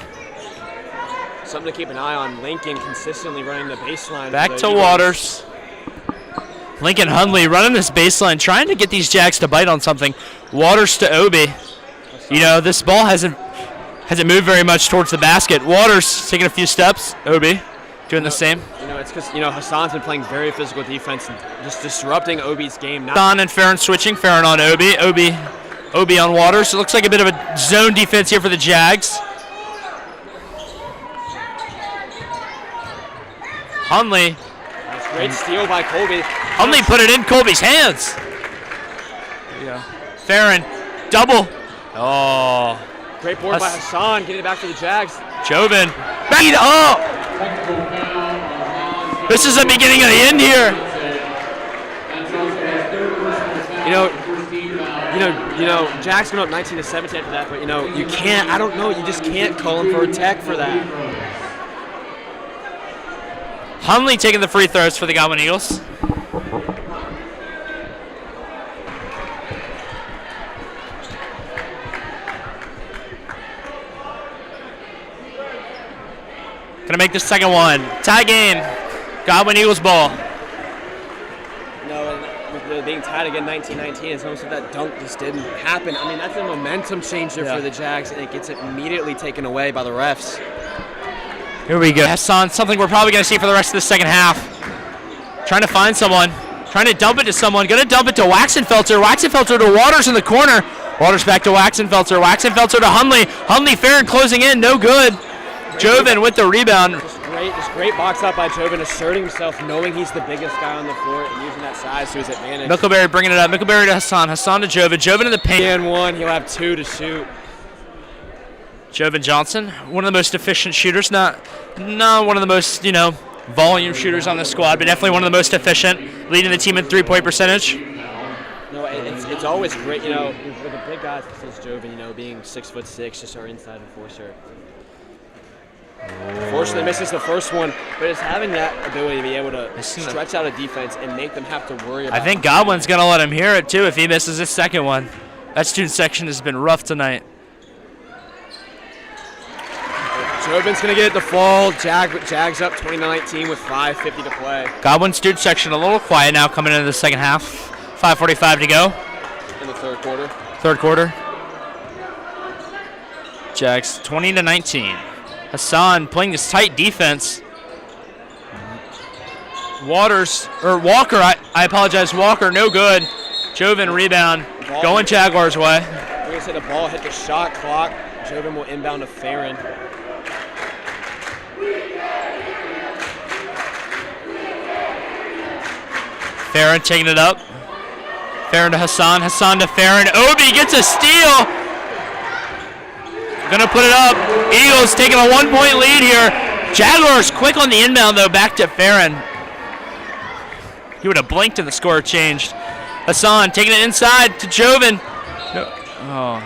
[SPEAKER 1] Something to keep an eye on. Lincoln consistently running the baseline.
[SPEAKER 2] Back to Waters. Lincoln Hundley running this baseline, trying to get these Jags to bite on something. Waters to Obi. You know, this ball hasn't moved very much towards the basket. Waters taking a few steps. Obi doing the same.
[SPEAKER 1] You know, it's because, you know, Hassan's been playing very physical defense and just disrupting Obi's game.
[SPEAKER 2] Hassan and Farron switching. Farron on Obi. Obi on Waters. It looks like a bit of a zone defense here for the Jags. Hundley.
[SPEAKER 1] That's great steal by Colby.
[SPEAKER 2] Hundley put it in Colby's hands. Yeah. Farron. Double. Oh.
[SPEAKER 1] Great board by Hassan, getting it back to the Jags.
[SPEAKER 2] Jovan. Back it up. This is the beginning of the end here.
[SPEAKER 1] You know, Jags went up 19-17 after that, but you know, you can't. I don't know. You just can't call him for a tech for that.
[SPEAKER 2] Hundley taking the free throws for the Godwin Eagles. Gonna make the second one. Tie game. Godwin Eagles ball.
[SPEAKER 1] No, with being tied again 19-19, it's almost like that dunk just didn't happen. I mean, that's a momentum changer for the Jags, and it gets immediately taken away by the refs.
[SPEAKER 2] Here we go. Hassan, something we're probably gonna see for the rest of the second half. Trying to find someone. Trying to dump it to someone. Gonna dump it to Waxenfelter. Waxenfelter to Waters in the corner. Waters back to Waxenfelter. Waxenfelter to Hundley. Hundley, Farron closing in. No good. Jovan with the rebound.
[SPEAKER 1] Just great great box out by Jovin, asserting himself, knowing he's the biggest guy on the floor and using that size to his advantage.
[SPEAKER 2] Mickleberry bringing it up. Mickleberry to Hassan. Hassan to Jovin. Jovin in the paint.
[SPEAKER 1] And one, he'll have 2 to shoot.
[SPEAKER 2] Jovin Johnson, one of the most efficient shooters. Not one of the most, volume shooters on the squad, but definitely one of the most efficient, leading the team in three-point percentage.
[SPEAKER 1] No, it's always great, with the big guys such as Jovin, being 6'6", just our inside enforcer. Unfortunately, misses the first one, but it's having that ability to be able to stretch out a defense and make them have to worry about.
[SPEAKER 2] I think Godwin's going to let him hear it, too, if he misses his second one. That student section has been rough tonight.
[SPEAKER 1] Jovin's going to get it to fall. Jags up 20-19 with 5:50 to play.
[SPEAKER 2] Godwin student section a little quiet now coming into the second half. 5:45 to go.
[SPEAKER 1] In the third
[SPEAKER 2] quarter. Jags 20-19. Hassan playing this tight defense. Walker, I apologize. Walker, no good. Jovin rebound. Going Jaguars' way.
[SPEAKER 1] Like I said, the ball hit the shot clock. Jovin will inbound to Farron.
[SPEAKER 2] Farron taking it up. Farron to Hassan. Hassan to Farron. Obi gets a steal. Gonna put it up. Eagles taking a 1-point lead here. Jaguars quick on the inbound though. Back to Farron. He would have blinked and the score changed. Hassan taking it inside to Jovin. No. Oh,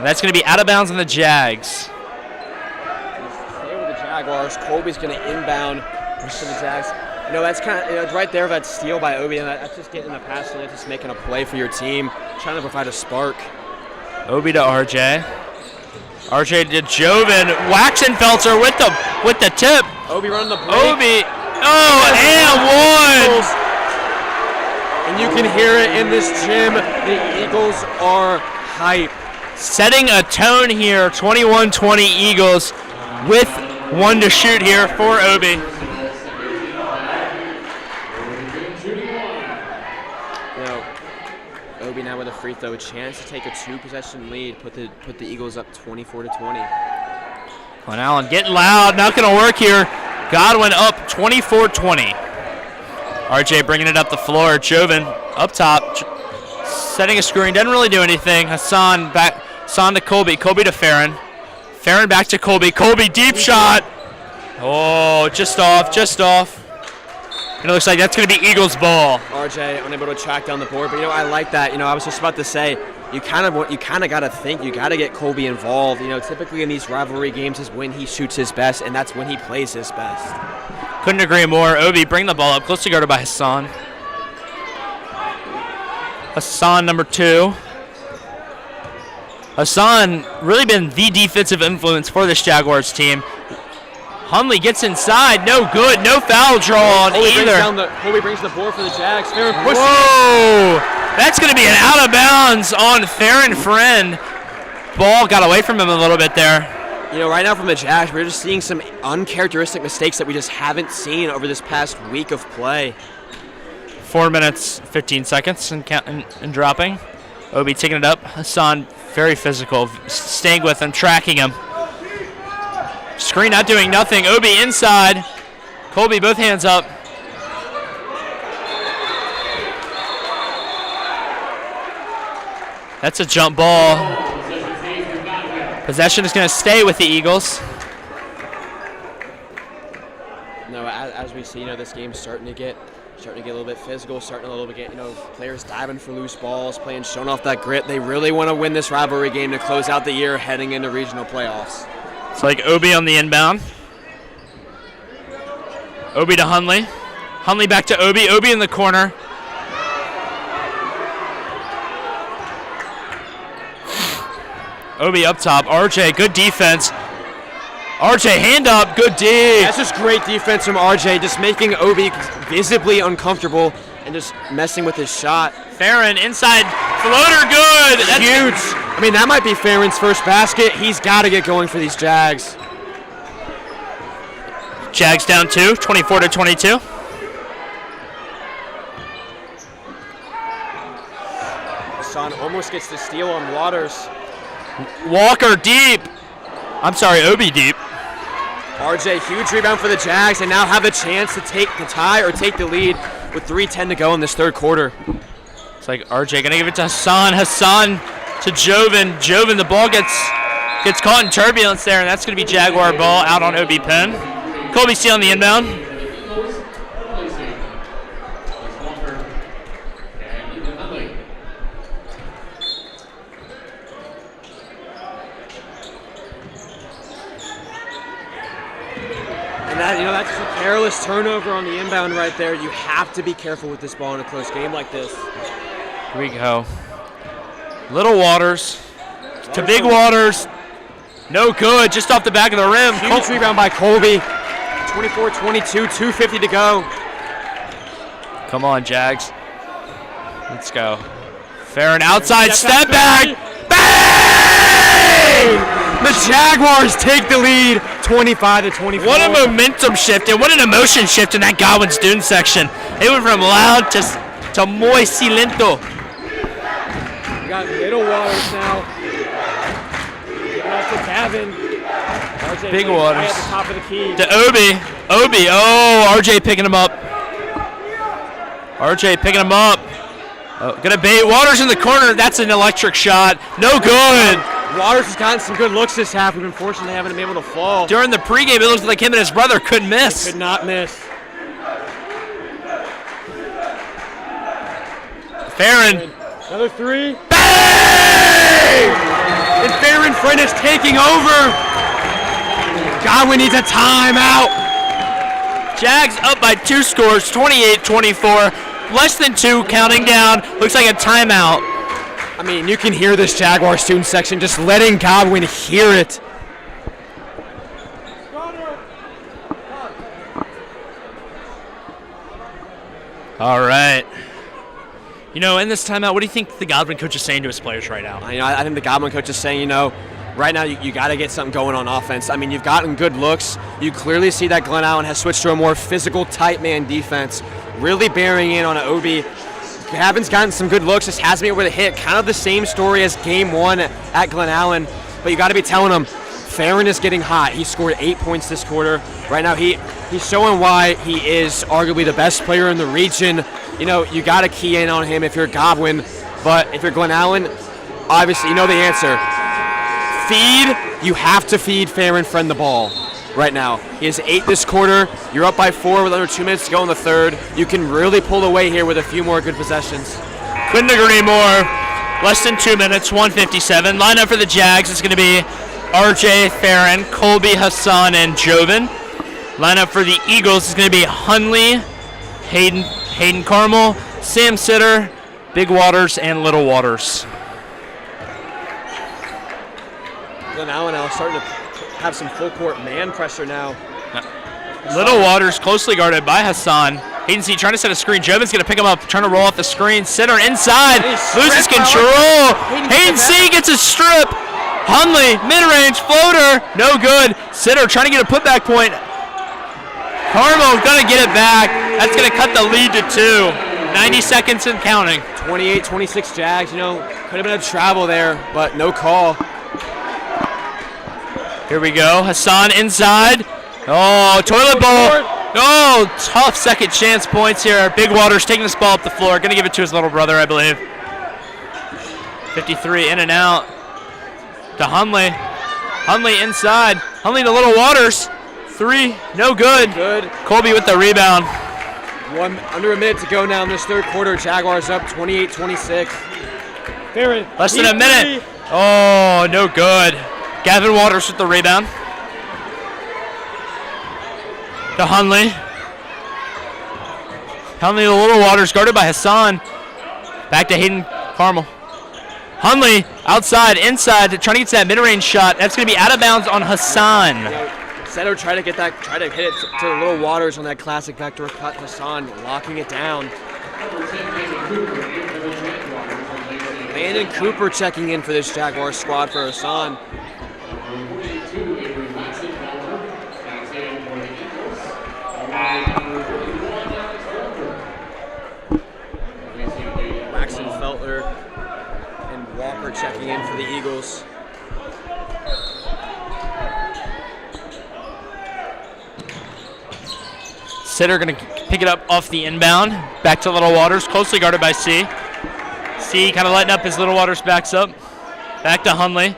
[SPEAKER 2] that's gonna be out of bounds on the Jags.
[SPEAKER 1] Stay with the Jaguars. Colby's gonna inbound to the Jags. That's kind of right there. That steal by Obi, and that's just getting the pass and just making a play for your team, trying to provide a spark.
[SPEAKER 2] Obi to RJ. RJ to Jovin. Waxenfelser with the tip.
[SPEAKER 1] Obi running the break.
[SPEAKER 2] Obi. Oh, and one.
[SPEAKER 1] And you can hear it in this gym. The Eagles are hype.
[SPEAKER 2] Setting a tone here. 21-20 Eagles with 1 to shoot here for Obi.
[SPEAKER 1] Obi now with a free throw, chance to take a 2-possession lead, put the Eagles up 24-20.
[SPEAKER 2] Glen Allen getting loud, not going to work here. Godwin up 24-20. RJ bringing it up the floor. Jovin up top, setting a screen, doesn't really do anything. Hassan back, Hassan to Colby, Colby to Farron. Farron back to Colby, Colby deep shot. Oh, just off. And it looks like that's going to be Eagles ball.
[SPEAKER 1] RJ unable to track down the board, but I like that. I was just about to say, you kind of got to think, you got to get Colby involved. Typically in these rivalry games is when he shoots his best, and that's when he plays his best.
[SPEAKER 2] Couldn't agree more. Obi bring the ball up, close to guarded by Hassan. Hassan number 2. Hassan really been the defensive influence for this Jaguars team. Hundley gets inside, no good, no foul draw on either.
[SPEAKER 1] Colby brings the board for the Jags. Farron pushes.
[SPEAKER 2] Whoa! That's going to be an out of bounds on Farron Friend. Ball got away from him a little bit there.
[SPEAKER 1] Right now from the Jags, we're just seeing some uncharacteristic mistakes that we just haven't seen over this past week of play.
[SPEAKER 2] 4 minutes, 15 seconds and dropping. Obi taking it up. Hassan very physical, staying with him, tracking him. Screen not doing nothing. Obi inside. Colby both hands up. That's a jump ball. Possession is going to stay with the Eagles.
[SPEAKER 1] No, as we see, this game's starting to get a little bit physical, starting a little bit get, players diving for loose balls, showing off that grit. They really want to win this rivalry game to close out the year heading into regional playoffs.
[SPEAKER 2] It's like Obi on the inbound. Obi to Hundley. Hundley back to Obi. Obi in the corner. Obi up top. RJ, good defense. RJ, hand up, good D.
[SPEAKER 1] That's just great defense from RJ, just making Obi visibly uncomfortable and just messing with his shot.
[SPEAKER 2] Farron inside, floater good.
[SPEAKER 1] That's huge. I mean, that might be Farron's first basket. He's got to get going for these Jags.
[SPEAKER 2] Jags down 2, 24-22.
[SPEAKER 1] Hassan almost gets the steal on Waters.
[SPEAKER 2] Walker deep. I'm sorry, Obi deep.
[SPEAKER 1] RJ, huge rebound for the Jags, and now have a chance to take the tie or take the lead with 3:10 to go in this third quarter.
[SPEAKER 2] It's like RJ gonna give it to Hassan. Hassan to Joven. Joven, the ball gets caught in turbulence there, and that's gonna be Jaguar ball out on OB Penn. Colby C on the inbound.
[SPEAKER 1] That's just a careless turnover on the inbound right there. You have to be careful with this ball in a close game like this.
[SPEAKER 2] Here we go. Little Waters to Big Waters. No good, just off the back of the rim.
[SPEAKER 1] Huge rebound by Colby. 24-22, 2:50 to go.
[SPEAKER 2] Come on, Jags. Let's go. Farron outside, step back. Bang!
[SPEAKER 1] The Jaguars take the lead, 25-24.
[SPEAKER 2] What a momentum shift and what an emotion shift in that Godwin's Dune section. It went from loud to muy silento.
[SPEAKER 1] We got Little Waters now. Giving off to Gavin. RJ
[SPEAKER 2] Big Waters.
[SPEAKER 1] At the top of the key.
[SPEAKER 2] To Obi. Oh, RJ picking him up. RJ picking him up. Oh, gonna bait. Waters in the corner. That's an electric shot. No good.
[SPEAKER 1] Waters has gotten some good looks this half. We've been fortunate they haven't been able to fall.
[SPEAKER 2] During the pregame, it looks like him and his brother couldn't miss.
[SPEAKER 1] They could not miss.
[SPEAKER 2] Farron.
[SPEAKER 1] Another three. Bang! And Farron Friend is taking over. Godwin needs a timeout.
[SPEAKER 2] Jags up by 2 scores, 28-24. Less than 2, counting down. Looks like a timeout.
[SPEAKER 1] I mean, you can hear this Jaguar student section just letting Godwin hear it.
[SPEAKER 2] All right. In this timeout, what do you think the Godwin coach is saying to his players right now?
[SPEAKER 1] I think the Godwin coach is saying, right now you got to get something going on offense. I mean, you've gotten good looks. You clearly see that Glen Allen has switched to a more physical, tight man defense, really bearing in on an OB. Gavin's gotten some good looks, just hasn't been able to hit. Kind of the same story as game 1 at Glen Allen, but you got to be telling him, Farron is getting hot. He scored 8 points this quarter. Right now, he's showing why he is arguably the best player in the region. You got to key in on him if you're Godwin, but if you're Glen Allen, obviously you know the answer. You have to feed Farron Friend the ball right now. He has 8 this quarter. You're up by 4 with under 2 minutes to go in the third. You can really pull away here with a few more good possessions.
[SPEAKER 2] Couldn't agree more. Less than 2 minutes, 1:57. Lineup for the Jags is going to be RJ, Farron, Colby, Hassan, and Joven. Lineup for the Eagles is going to be Hunley, Hayden Carmel, Sam Sitter, Big Waters, and Little Waters.
[SPEAKER 1] Glen Allen now starting to have some full court man pressure now.
[SPEAKER 2] Little Waters closely guarded by Hassan. Hayden C trying to set a screen. Joven's going to pick him up, trying to roll off the screen. Sitter inside, loses control. Hayden C gets a strip. Hunley, mid-range, floater, no good. Sitter trying to get a putback point. Carmo going to get it back. That's going to cut the lead to 2. 90 seconds and counting.
[SPEAKER 1] 28-26 Jags, could have been a travel there, but no call.
[SPEAKER 2] Here we go. Hassan inside. Oh, toilet bowl. Oh, tough second chance points here. Big Waters taking this ball up the floor. Going to give it to his little brother, I believe. 53 in and out. To Hunley. Hunley inside. Hunley to Little Waters. 3, no good. Colby with the rebound.
[SPEAKER 1] Under a minute to go now in this third quarter. Jaguars up 28-26. Farron.
[SPEAKER 2] Less than a minute. Oh, no good. Gavin Waters with the rebound. To Hunley. Hunley to Little Waters, guarded by Hassan. Back to Hayden Carmel. Hunley outside, inside, trying to get to that mid-range shot. That's going to be out of bounds on Hassan.
[SPEAKER 1] Seto try to hit it to Little Waters on that classic backdoor cut. Hassan locking it down. Landon Cooper checking in for this Jaguar squad for Hassan. Waxon Feltler and Walker checking in for the Eagles.
[SPEAKER 2] Sitter going to pick it up off the inbound. Back to Little Waters, closely guarded by C. C kind of letting up as Little Waters backs up. Back to Hunley.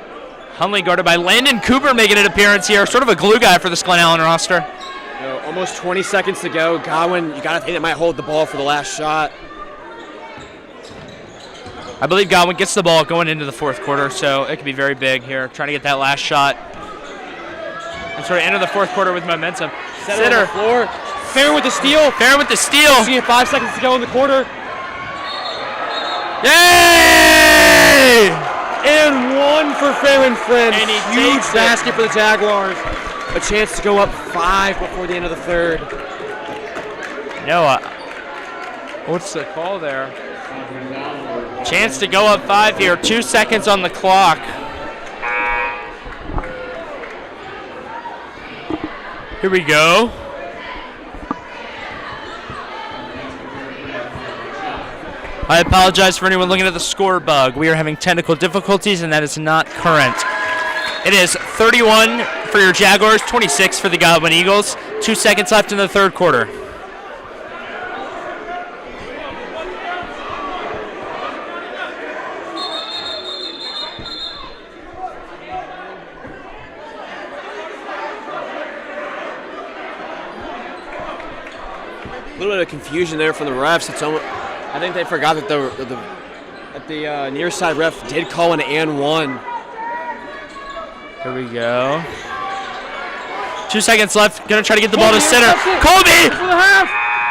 [SPEAKER 2] Hunley guarded by Landon Cooper making an appearance here. Sort of a glue guy for this Glen Allen roster.
[SPEAKER 1] Almost 20 seconds to go. Godwin, you got to think it might hold the ball for the last shot.
[SPEAKER 2] I believe Godwin gets the ball going into the fourth quarter, so it could be very big here. Trying to get that last shot. And sort of enter the fourth quarter with momentum.
[SPEAKER 1] Sitter on the floor. Farron with the steal.
[SPEAKER 2] Farron with the steal.
[SPEAKER 1] See 5 seconds to go in the quarter.
[SPEAKER 2] Yay!
[SPEAKER 1] And one for Farron Friends.
[SPEAKER 2] And he
[SPEAKER 1] huge
[SPEAKER 2] takes
[SPEAKER 1] basket
[SPEAKER 2] it.
[SPEAKER 1] for the Jaguars. A chance to go up 5 before the end of the third.
[SPEAKER 2] Noah, what's the call there? Chance to go up 5 here. 2 seconds on the clock. Here we go. I apologize for anyone looking at the score bug. We are having technical difficulties, and that is not current. It is 31 for your Jaguars, 26 for the Godwin Eagles. 2 seconds left in the third quarter.
[SPEAKER 1] A little bit of confusion there from the refs. It's almost, I think they forgot that the near side ref did call an and one.
[SPEAKER 2] Here we go. 2 seconds left. Gonna try to get the ball to center. Colby!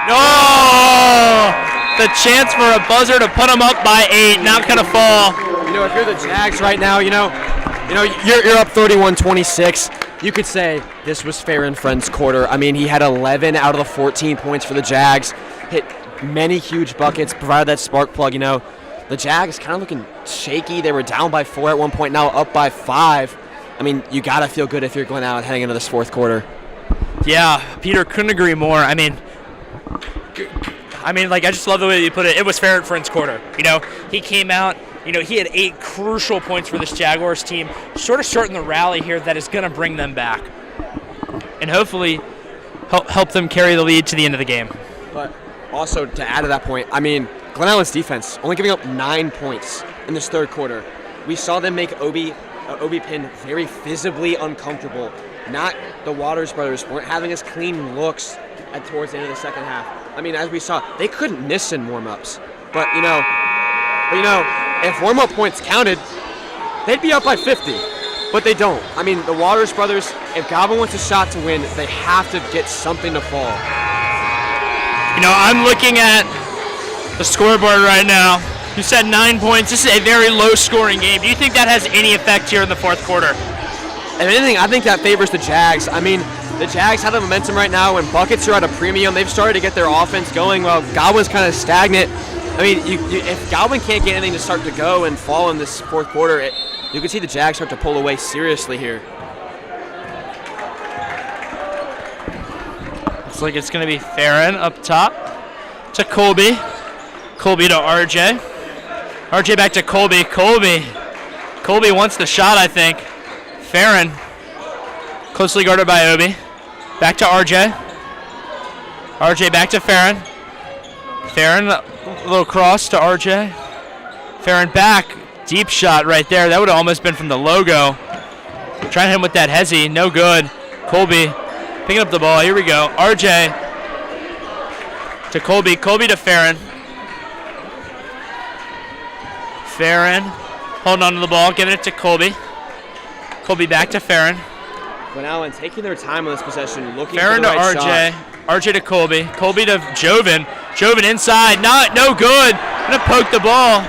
[SPEAKER 2] No! The chance for a buzzer to put him up by 8. Not gonna fall.
[SPEAKER 1] You know, if you're the Jags right now, you're up 31-26. You could say this was Farron Friends' quarter. I mean, he had 11 out of the 14 points for the Jags. Hit many huge buckets, provided that spark plug. You know, the Jags kind of looking shaky. They were down by 4 at one point, now up by 5. I mean, you got to feel good if you're Glen Allen heading into this fourth quarter.
[SPEAKER 2] Yeah, Peter, couldn't agree more. I mean, I just love the way you put it. It was Farron Friends' quarter. You know, he came out. You know, he had 8 crucial points for this Jaguars team, sort of starting the rally here that is going to bring them back and hopefully help them carry the lead to the end of the game.
[SPEAKER 1] But also, to add to that point, I mean, Glen Allen's defense only giving up 9 points in this third quarter. We saw them make Obi Pin very visibly uncomfortable. Not the Waters brothers weren't having as clean looks towards the end of the second half. I mean, as we saw, they couldn't miss in warm-ups. But you know, if warm-up points counted, they'd be up by 50. But they don't. I mean, the Waters brothers, if Godwin wants a shot to win, they have to get something to fall.
[SPEAKER 2] You know, I'm looking at the scoreboard right now. You said 9 points. This is a very low-scoring game. Do you think that has any effect here in the fourth quarter?
[SPEAKER 1] If anything, I think that favors the Jags. I mean, the Jags have the momentum right now, and buckets are at a premium. They've started to get their offense going while Godwin's kind of stagnant. I mean, if Godwin can't get anything to start to go and fall in this fourth quarter, you can see the Jags start to pull away seriously here.
[SPEAKER 2] Looks like it's going to be Farron up top to Colby. Colby to RJ. RJ back to Colby. Colby wants the shot, I think. Farron, closely guarded by Obi. Back to RJ. RJ back to Farron. Farron, a little cross to RJ. Farron back. Deep shot right there. That would have almost been from the logo. Trying to hit him with that hezzy. No good. Colby picking up the ball. Here we go. RJ to Colby. Colby to Farron. Farron holding on to the ball. Giving it to Colby. Colby back to Farron.
[SPEAKER 1] Glen Allen taking their time on this possession, looking
[SPEAKER 2] Farron
[SPEAKER 1] for the right
[SPEAKER 2] to RJ.
[SPEAKER 1] shot.
[SPEAKER 2] RJ to Colby. Colby to Joven. Joven inside. No good. Gonna poke the ball.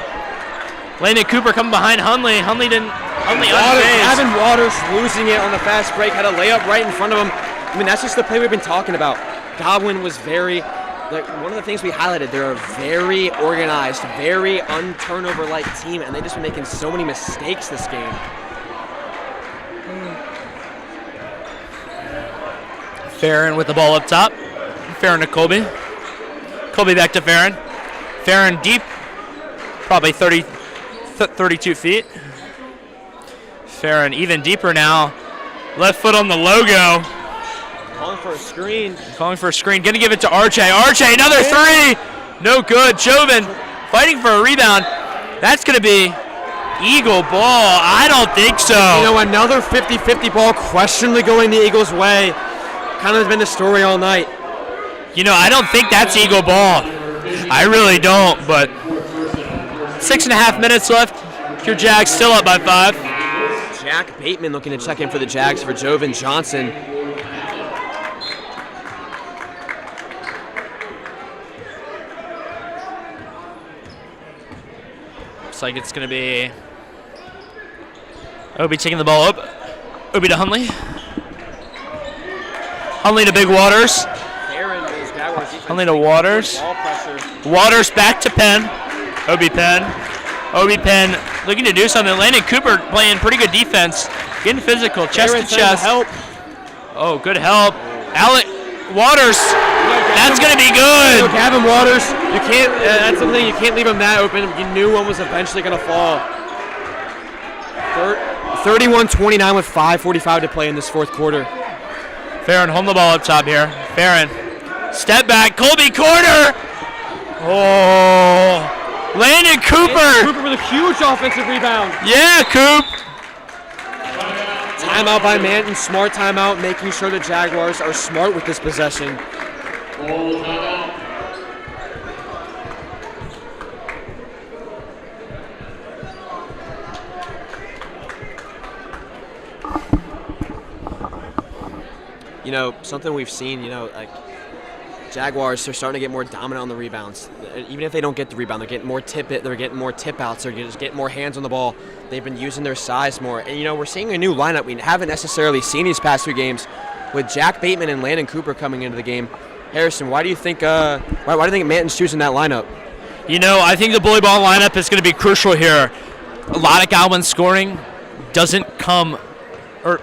[SPEAKER 2] Landon Cooper coming behind Hunley. Hunley unfazed.
[SPEAKER 1] Gavin Waters losing it on the fast break. Had a layup right in front of him. I mean, that's just the play we've been talking about. Godwin was one of the things we highlighted, they're a very organized, very un-turnover-like team, and they've just been making so many mistakes this game.
[SPEAKER 2] Farron with the ball up top. Farron to Colby. Colby back to Farron. Farron deep, probably 32 feet. Farron even deeper now. Left foot on the logo.
[SPEAKER 1] Calling for a screen.
[SPEAKER 2] Calling for a screen. Going to give it to RJ. RJ, another three. No good. Joven fighting for a rebound. That's going to be Eagle ball. I don't think so.
[SPEAKER 1] You know, another 50-50 ball questionably going the Eagles' way. Kind of has been the story all night.
[SPEAKER 2] You know, I don't think that's Eagle ball. I really don't, but 6.5 minutes left. Your Jags still up by 5.
[SPEAKER 1] Jack Bateman looking to check in for the Jags for Joven Johnson.
[SPEAKER 2] Looks like it's going to be Obi taking the ball up. Obi to Hunley. Hunley to Big Waters. Hunley to Waters. Waters back to Penn. Obi Penn. Obi Penn looking to do something. Landon Cooper playing pretty good defense. Getting physical, chest to chest.
[SPEAKER 1] Help.
[SPEAKER 2] Oh, good help. Alec Waters. That's going to be good.
[SPEAKER 1] Gavin Waters, you can't. That's the thing. You can't leave him that open. You knew one was eventually going to fall. 31-29 with 5:45 to play in this fourth quarter.
[SPEAKER 2] Farron holding the ball up top here. Farron, step back. Colby corner. Oh. Landon Cooper.
[SPEAKER 1] Cooper with a huge offensive rebound.
[SPEAKER 2] Yeah, Coop.
[SPEAKER 1] Timeout by Manton. Smart timeout, making sure the Jaguars are smart with this possession. You know, something we've seen, you know, like Jaguars are starting to get more dominant on the rebounds. Even if they don't get the rebound, they're getting more tip outs, they're just getting more hands on the ball. They've been using their size more. And you know, we're seeing a new lineup we haven't necessarily seen these past 2 games with Jack Bateman and Landon Cooper coming into the game. Harrison, why do you think why do you think Manton's choosing that lineup?
[SPEAKER 2] You know, I think the bully ball lineup is going to be crucial here. A lot of Godwin scoring doesn't come, or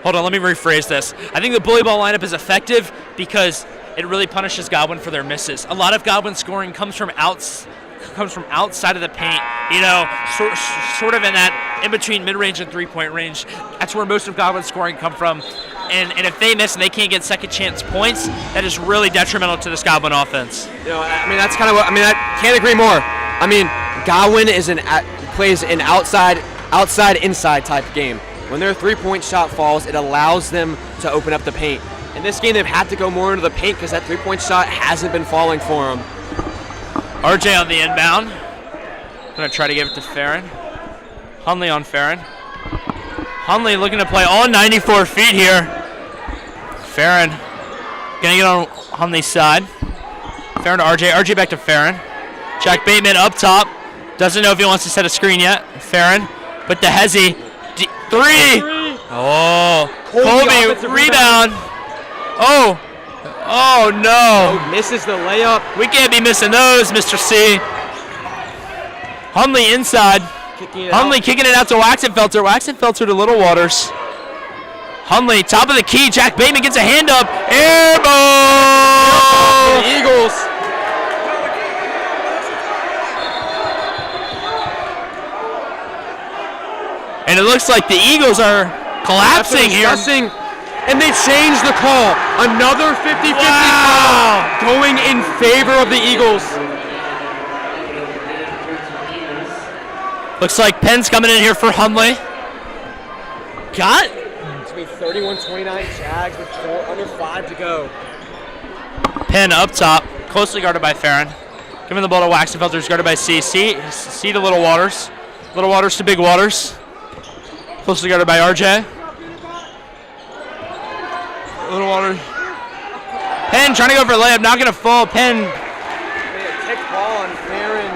[SPEAKER 2] hold on, let me rephrase this. I think the bully ball lineup is effective because it really punishes Godwin for their misses. A lot of Godwin scoring comes from outside of the paint, you know, sort of in that in between mid-range and three-point range. That's where most of Godwin's scoring come from. And if they miss and they can't get second chance points, that is really detrimental to this Godwin offense.
[SPEAKER 1] You know, I mean, that's kind of what, I mean, I can't agree more. I mean, Godwin plays an outside-inside type game. When their three-point shot falls, it allows them to open up the paint. In this game, they've had to go more into the paint because that three-point shot hasn't been falling for them.
[SPEAKER 2] RJ on the inbound. Going to try to give it to Farron. Hunley on Farron. Hunley looking to play all 94 feet here. Farron going to get on Hunley's side. Farron to RJ. RJ back to Farron. Jack Bateman up top. Doesn't know if he wants to set a screen yet. Farron. But the Hezzy. Three. Oh. Colby rebound. Oh. Oh, no.
[SPEAKER 1] Oh, misses the layup.
[SPEAKER 2] We can't be missing those, Mr. C. Hunley inside. Hunley kicking it out to Waxenfelter. Waxenfelter to Little Waters. Hunley, top of the key. Jack Bateman gets a hand up. Air ball!
[SPEAKER 1] The Eagles.
[SPEAKER 2] And it looks like the Eagles are collapsing here.
[SPEAKER 1] And they changed the call. Another 50-50 call going in favor of the Eagles.
[SPEAKER 2] Looks like Penn's coming in here for Hunley.
[SPEAKER 1] It's going to be 31-29 Jags with under 5 to go.
[SPEAKER 2] Penn up top, closely guarded by Farron. Giving the ball to Waxenfelter, who's guarded by C. C to Little Waters. Little Waters to Big Waters. Closely guarded by RJ. Little Waters. Penn trying to go for a layup, not going to fall. Penn.
[SPEAKER 1] Kick ball on Farron.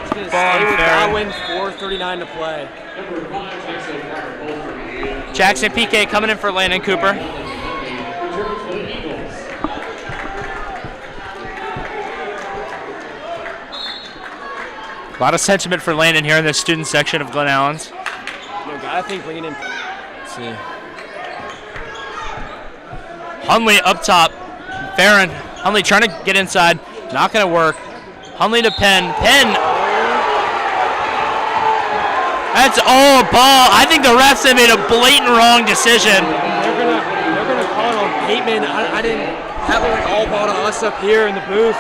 [SPEAKER 1] It's going to stay with Godwin, 4:39 to play.
[SPEAKER 2] Jackson PK coming in for Landon Cooper. A lot of sentiment for Landon here in the student section of Glen Allen's.
[SPEAKER 1] I think bringing in. Let's see.
[SPEAKER 2] Hunley up top. Farron. Hunley trying to get inside. Not going to work. Hunley to Penn. Penn. That's all ball. I think the refs have made a blatant wrong decision.
[SPEAKER 1] They're gonna call it on Bateman, I didn't have it like all ball to us up here in the booth.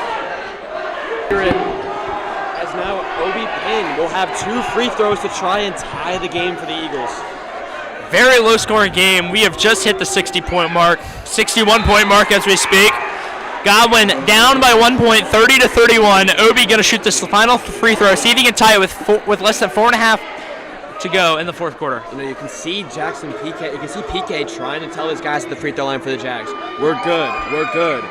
[SPEAKER 1] As now Obi Pin will have 2 free throws to try and tie the game for the Eagles.
[SPEAKER 2] Very low scoring game. We have just hit the 60-point mark, 61-point mark as we speak. Godwin down by 1 point, 30-31. Obi gonna shoot this final free throw, see if he can tie it with less than 4.5 to go in the fourth quarter.
[SPEAKER 1] You know, you can see Jackson PK. You can see PK trying to tell his guys at the free throw line for the Jags, we're good, we're good.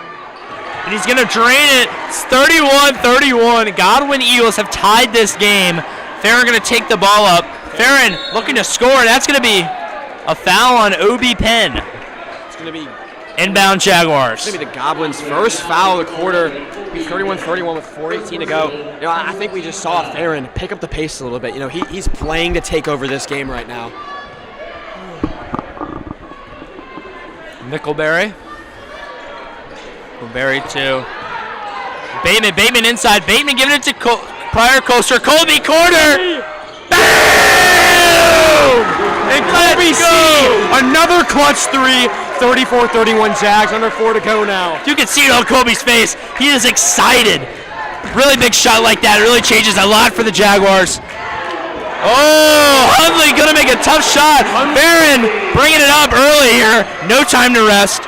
[SPEAKER 2] And he's gonna drain it. It's 31-31. Godwin Eagles have tied this game. Farron gonna take the ball up. Farron looking to score. That's gonna be a foul on Obi Penn.
[SPEAKER 1] It's gonna be
[SPEAKER 2] inbound Jaguars.
[SPEAKER 1] It's gonna be the Goblins' first foul of the quarter. It'll be 31-31 with 4:18 to go. You know, I think we just saw Farron pick up the pace a little bit. You know, he's playing to take over this game right now.
[SPEAKER 2] Nickelberry. Nickelberry to Bateman inside. Bateman giving it to Pryor Coaster. Colby corner. Boom!
[SPEAKER 1] And Colby C, another clutch 3. 34-31 Jags, under 4 to go now.
[SPEAKER 2] You can see it on Colby's face. He is excited. Really big shot like that. It really changes a lot for the Jaguars. Oh, Hundley gonna make a tough shot. Barron bringing it up early here. No time to rest.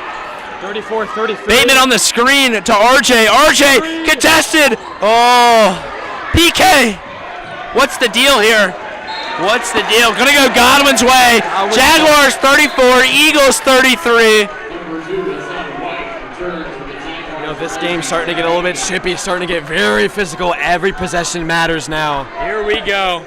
[SPEAKER 1] 34-33.
[SPEAKER 2] Bateman on the screen to RJ. RJ contested. Oh, PK. What's the deal here? What's the deal? Gonna go Godwin's way. Jaguars 34, Eagles 33.
[SPEAKER 1] You know, this game's starting to get a little bit chippy, starting to get very physical. Every possession matters now.
[SPEAKER 4] Here we go.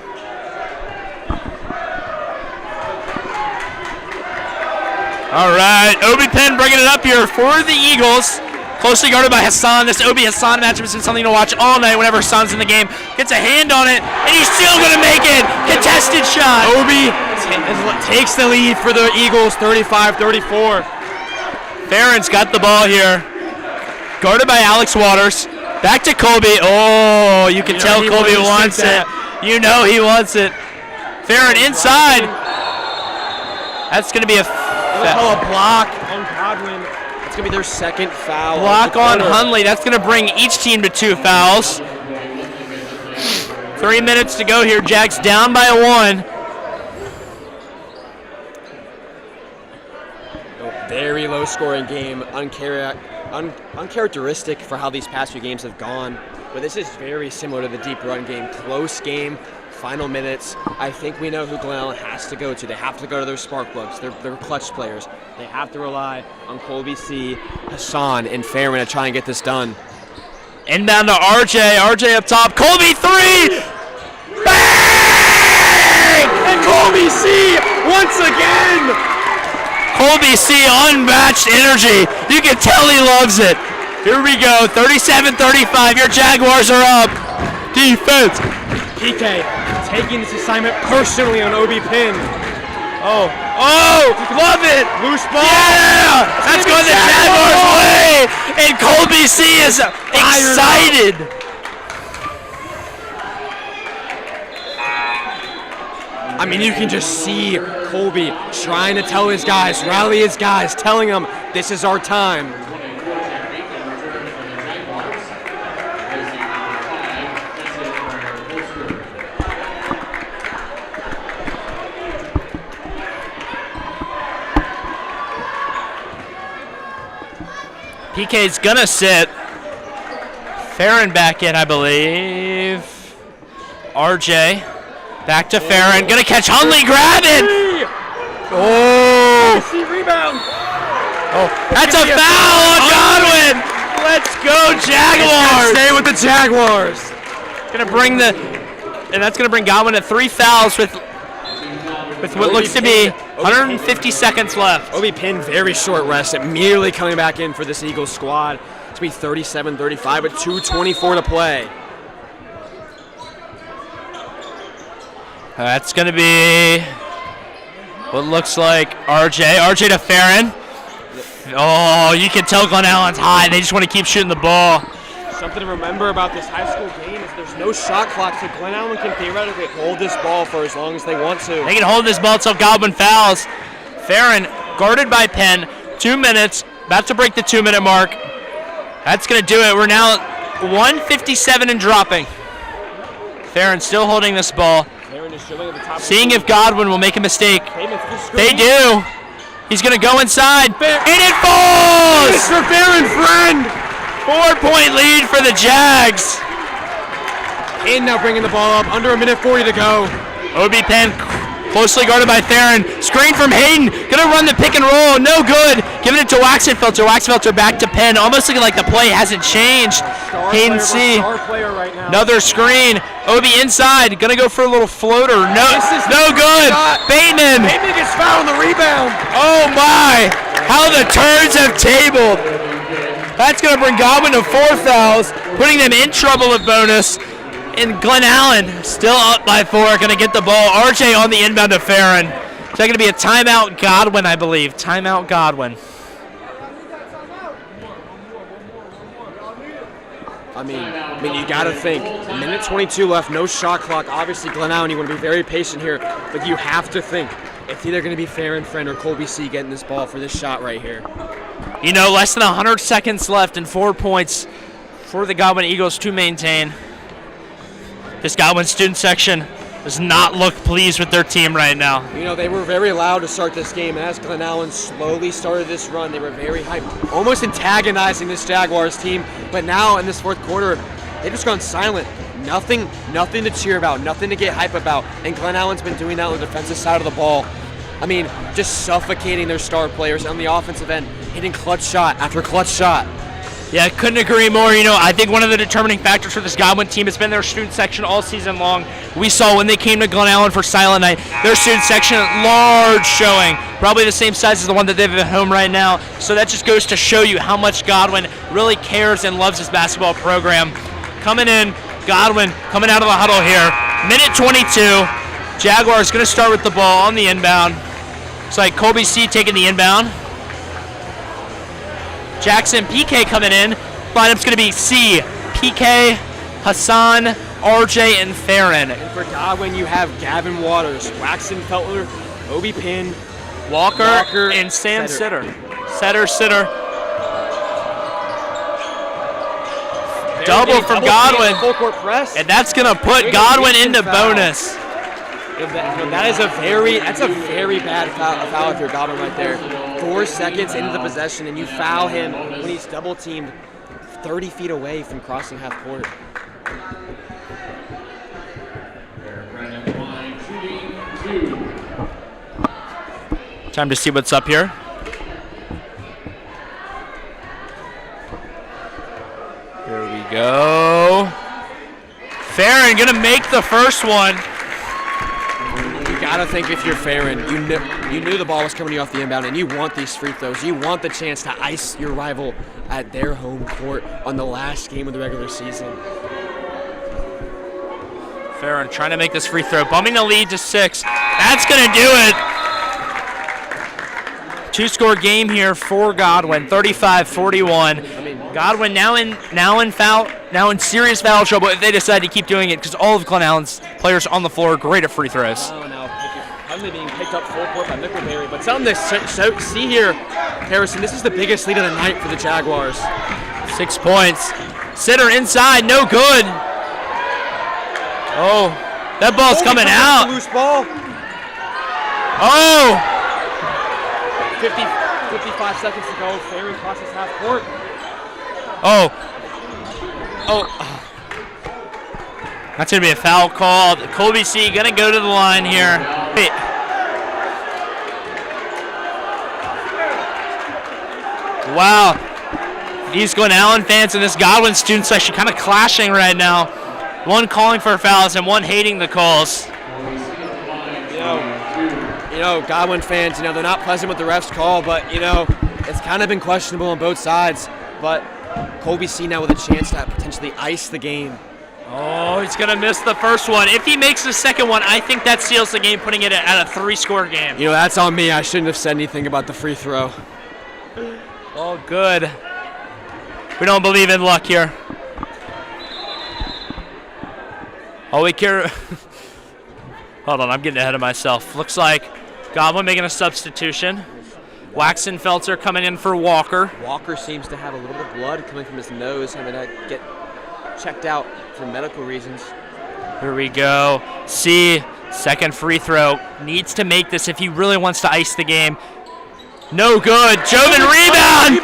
[SPEAKER 2] All right, Obi Penn bringing it up here for the Eagles. Closely guarded by Hassan. This Obi-Hassan matchup has been something to watch all night whenever Hassan's in the game. Gets a hand on it, and he's still going to make it. Contested shot.
[SPEAKER 1] Obi takes the lead for the Eagles, 35-34.
[SPEAKER 2] Farron's got the ball here. Guarded by Alex Waters. Back to Colby. Oh, you can tell Colby wants it. You know he wants it. Farron inside. That's going to be a
[SPEAKER 1] block on Godwin. It's going to be their second foul.
[SPEAKER 2] Block on Hundley. That's going to bring each team to 2 fouls. 3 minutes to go here. Jags down by 1.
[SPEAKER 1] Very low scoring game. Uncharacteristic for how these past few games have gone. But this is very similar to the deep run game. Close game. Final minutes. I think we know who Glen Allen has to go to. They have to go to their spark plugs. They're clutch players. They have to rely on Colby C, Hassan, and Farron to try and get this done.
[SPEAKER 2] Inbound to RJ. RJ up top. Colby 3! Bang!
[SPEAKER 1] And Colby C once again!
[SPEAKER 2] Colby C, unmatched energy. You can tell he loves it. Here we go. 37-35. Your Jaguars are up. Defense.
[SPEAKER 1] PK taking this assignment personally on Obi Pin.
[SPEAKER 2] Oh, love it!
[SPEAKER 1] Loose ball.
[SPEAKER 2] Yeah! That's going the Jaguars' way! And Colby C is excited.
[SPEAKER 1] I mean, you can just see Colby trying to tell his guys, rally his guys, telling them this is our time.
[SPEAKER 2] PK's gonna sit. Farron back in, I believe. RJ back to Farron. Gonna catch Hundley, grab it. Oh!
[SPEAKER 1] Rebound.
[SPEAKER 2] Oh, that's a foul on Godwin. Let's go Jaguars.
[SPEAKER 1] Stay with the Jaguars.
[SPEAKER 2] Gonna bring that's gonna bring Godwin to 3 fouls with what looks to be 150 seconds left.
[SPEAKER 1] Obi Pin, very short rest, immediately coming back in for this Eagles squad. It's going to be 37-35 with 2:24 to play.
[SPEAKER 2] That's going to be what looks like RJ to Farron. Oh, you can tell Glen Allen's high. They just want to keep shooting the ball.
[SPEAKER 1] Something to remember about this high school game is there's no shot clock, so Glen Allen can theoretically hold this ball for as long as they want to.
[SPEAKER 2] They can hold this ball until Godwin fouls. Farron guarded by Penn. 2 minutes. about to break the 2-minute mark. That's going to do it. We're now 1:57 and dropping. Farron still holding this ball. Seeing if Godwin will make a mistake. They do. He's going to go inside. And it falls!
[SPEAKER 1] It's for Farron Friend!
[SPEAKER 2] 4-point lead for the Jags.
[SPEAKER 1] In now bringing the ball up. Under 1:40 to go.
[SPEAKER 2] Obi Penn closely guarded by Farron. Screen from Hayden. Gonna run the pick and roll. No good. Giving it to Waxenfelter. Waxenfelter back to Penn. Almost looking like the play hasn't changed. Hayden C. Another screen. Obi inside. Gonna go for a little floater. No good. Bateman.
[SPEAKER 1] Bateman gets fouled on the rebound.
[SPEAKER 2] Oh my. How the turns have tabled. That's gonna bring Godwin to 4 fouls, putting them in trouble with bonus. And Glen Allen still up by 4, going to get the ball. RJ on the inbound to Farron. Is that going to be a timeout Godwin, I believe? Timeout Godwin.
[SPEAKER 1] I mean, you got to think. 1:22 left, no shot clock. Obviously, Glen Allen, you want to be very patient here. But you have to think. It's either going to be Farron Friend or Colby C. getting this ball for this shot right here.
[SPEAKER 2] You know, less than 100 seconds left and 4 points for the Godwin Eagles to maintain. This Godwin student section does not look pleased with their team right now.
[SPEAKER 1] You know, they were very loud to start this game. And as Glen Allen slowly started this run, they were very hyped, almost antagonizing this Jaguars team. But now in this fourth quarter, they've just gone silent. Nothing to cheer about, nothing to get hype about. And Glen Allen's been doing that on the defensive side of the ball. I mean, just suffocating their star players on the offensive end, hitting clutch shot after clutch shot.
[SPEAKER 2] Yeah, I couldn't agree more. You know, I think one of the determining factors for this Godwin team has been their student section all season long. We saw when they came to Glen Allen for Silent Night, their student section, large showing, probably the same size as the one that they have at home right now. So that just goes to show you how much Godwin really cares and loves his basketball program. Coming in, Godwin coming out of the huddle here. 1:22. Jaguars going to start with the ball on the inbound. It's like Colby C taking the inbound. Jackson, PK coming in. Lineup's going to be C, PK, Hassan, RJ, and Farron.
[SPEAKER 1] And for Godwin, you have Gavin Waters, Waxenfelter, Obi Penn,
[SPEAKER 2] Walker, and Sam Sitter. Sitter. Double from Godwin.
[SPEAKER 1] Full court press.
[SPEAKER 2] And that's going to put Godwin into bonus.
[SPEAKER 1] That's a very bad foul if you're Godwin right there. 4 seconds into the possession, and you foul him when he's double teamed 30 feet away from crossing half court.
[SPEAKER 2] Time to see what's up here. Here we go. Farron gonna make the first one.
[SPEAKER 1] Gotta think if you're Farron, you knew the ball was coming to you off the inbound, and you want these free throws. You want the chance to ice your rival at their home court on the last game of the regular season.
[SPEAKER 2] Farron trying to make this free throw, bumping the lead to 6. That's gonna do it. 2-score game here for Godwin, 35-41. Godwin now in serious foul trouble if they decide to keep doing it, because all of Glen Allen's players on the floor are great at free throws.
[SPEAKER 1] Finally being picked up full court by Mickelberry, but something to see here, Harrison, this is the biggest lead of the night for the Jaguars.
[SPEAKER 2] 6 points. Sitter inside, no good. Oh, that ball's coming out.
[SPEAKER 1] Loose ball.
[SPEAKER 2] Oh!
[SPEAKER 1] 55 seconds to go. Farron crosses half court.
[SPEAKER 2] Oh. That's going to be a foul called. Colby C. going to go to the line here. Wait. Wow. These Glen Allen fans and this Godwin student section kind of clashing right now. One calling for fouls and one hating the calls.
[SPEAKER 1] You know, Godwin fans, they're not pleasant with the ref's call, but, it's kind of been questionable on both sides. But Colby C now with a chance to potentially ice the game.
[SPEAKER 2] Oh, he's going to miss the first one. If he makes the second one, I think that seals the game, putting it at a 3-score game.
[SPEAKER 1] That's on me. I shouldn't have said anything about the free throw.
[SPEAKER 2] Oh, good. We don't believe in luck here. All we care... Hold on, I'm getting ahead of myself. Looks like Godwin making a substitution. Waxenfelter coming in for Walker.
[SPEAKER 1] Walker seems to have a little bit of blood coming from his nose, having to get checked out for medical reasons.
[SPEAKER 2] Here we go. C, second free throw. Needs to make this if he really wants to ice the game. No good. Joven rebound.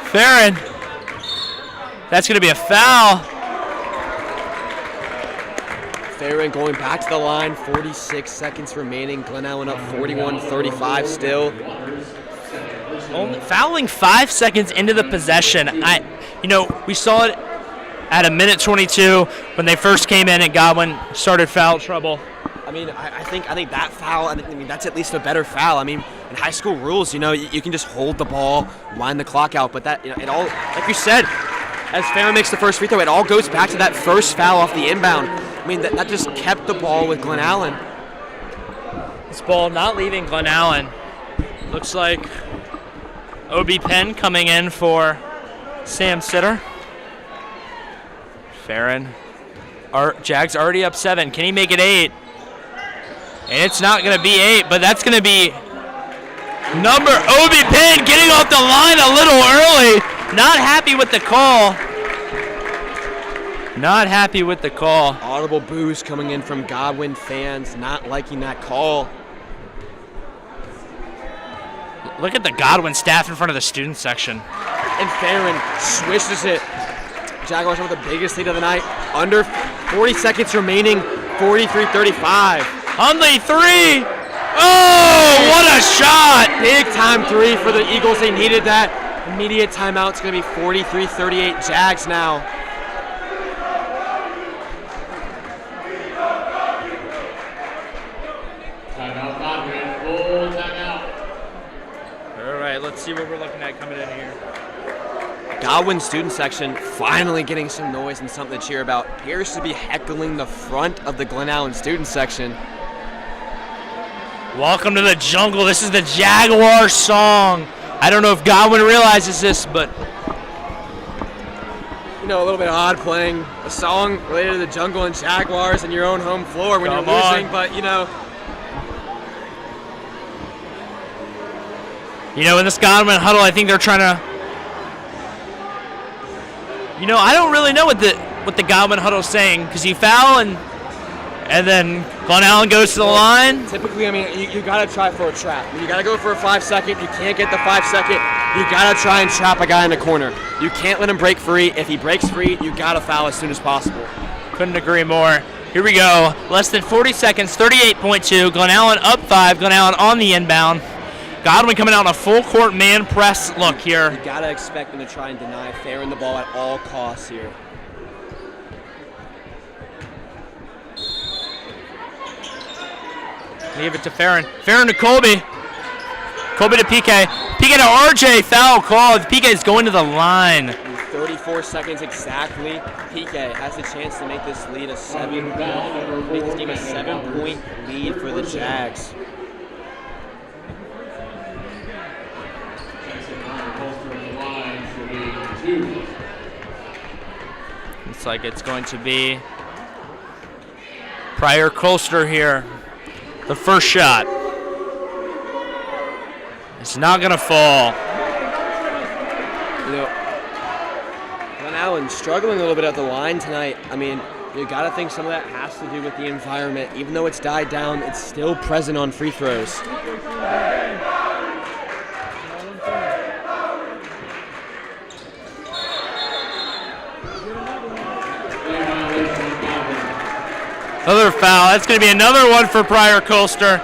[SPEAKER 2] Farron. That's going to be a foul.
[SPEAKER 1] Farron going back to the line. 46 seconds remaining. Glen Allen up 41-35 still.
[SPEAKER 2] Fouling 5 seconds into the possession. We saw it at a minute 22 when they first came in and Godwin started foul trouble.
[SPEAKER 1] I think that foul, that's at least a better foul. In high school rules, you can just hold the ball, wind the clock out, but that, it all, like you said, as Farron makes the first free throw, it all goes back to that first foul off the inbound. That just kept the ball with Glen Allen.
[SPEAKER 2] This ball not leaving Glen Allen. Looks like Obi Penn coming in for Sam Sitter. Farron. Jags already up 7. Can he make it 8? And it's not going to be 8, but that's going to be Obi Penn getting off the line a little early. Not happy with the call. Not happy with the call.
[SPEAKER 1] Audible boos coming in from Godwin fans, not liking that call.
[SPEAKER 2] Look at the Godwin staff in front of the student section.
[SPEAKER 1] And Farron swishes it. Jaguars have the biggest lead of the night. Under 40 seconds remaining, 43-35.
[SPEAKER 2] Hundley 3. Oh, what a shot.
[SPEAKER 1] Big time 3 for the Eagles. They needed that. Immediate timeout. It's going to be 43-38 Jags now.
[SPEAKER 3] Timeout, Godwin. Full timeout.
[SPEAKER 2] All right, let's see what we're looking at coming in here.
[SPEAKER 1] Godwin student section finally getting some noise and something to cheer about. Appears to be heckling the front of the Glen Allen student section.
[SPEAKER 2] Welcome to the jungle. This is the Jaguar song. I don't know if Godwin realizes this, but
[SPEAKER 1] a little bit odd playing a song related to the jungle and Jaguars in your own home floor when you're losing, but
[SPEAKER 2] in this Godwin huddle, I think they're trying to. I don't really know what the Godwin huddle's saying, because you foul and then Glen Allen goes to the line.
[SPEAKER 1] Typically, you got to try for a trap. You got to go for a 5-second. You can't get the 5-second. You got to try and trap a guy in the corner. You can't let him break free. If he breaks free, you got to foul as soon as possible.
[SPEAKER 2] Couldn't agree more. Here we go. Less than 40 seconds, 38.2. Glen Allen up 5. Glen Allen on the inbound. Godwin coming out on a full court man press look here.
[SPEAKER 1] You gotta expect them to try and deny Farron the ball at all costs here.
[SPEAKER 2] Leave it to Farron. Farron to Colby. Colby to PK. PK to RJ. Foul called. PK is going to the line.
[SPEAKER 1] In 34 seconds exactly. PK has the chance to make this lead make this game a 7-point lead for the Jags.
[SPEAKER 2] Looks like it's going to be Pryor Colster here. The first shot. It's not going to fall.
[SPEAKER 1] Glen Allen struggling a little bit at the line tonight. You got to think some of that has to do with the environment. Even though it's died down, it's still present on free throws.
[SPEAKER 2] Another foul. That's going to be another one for Pryor Colster.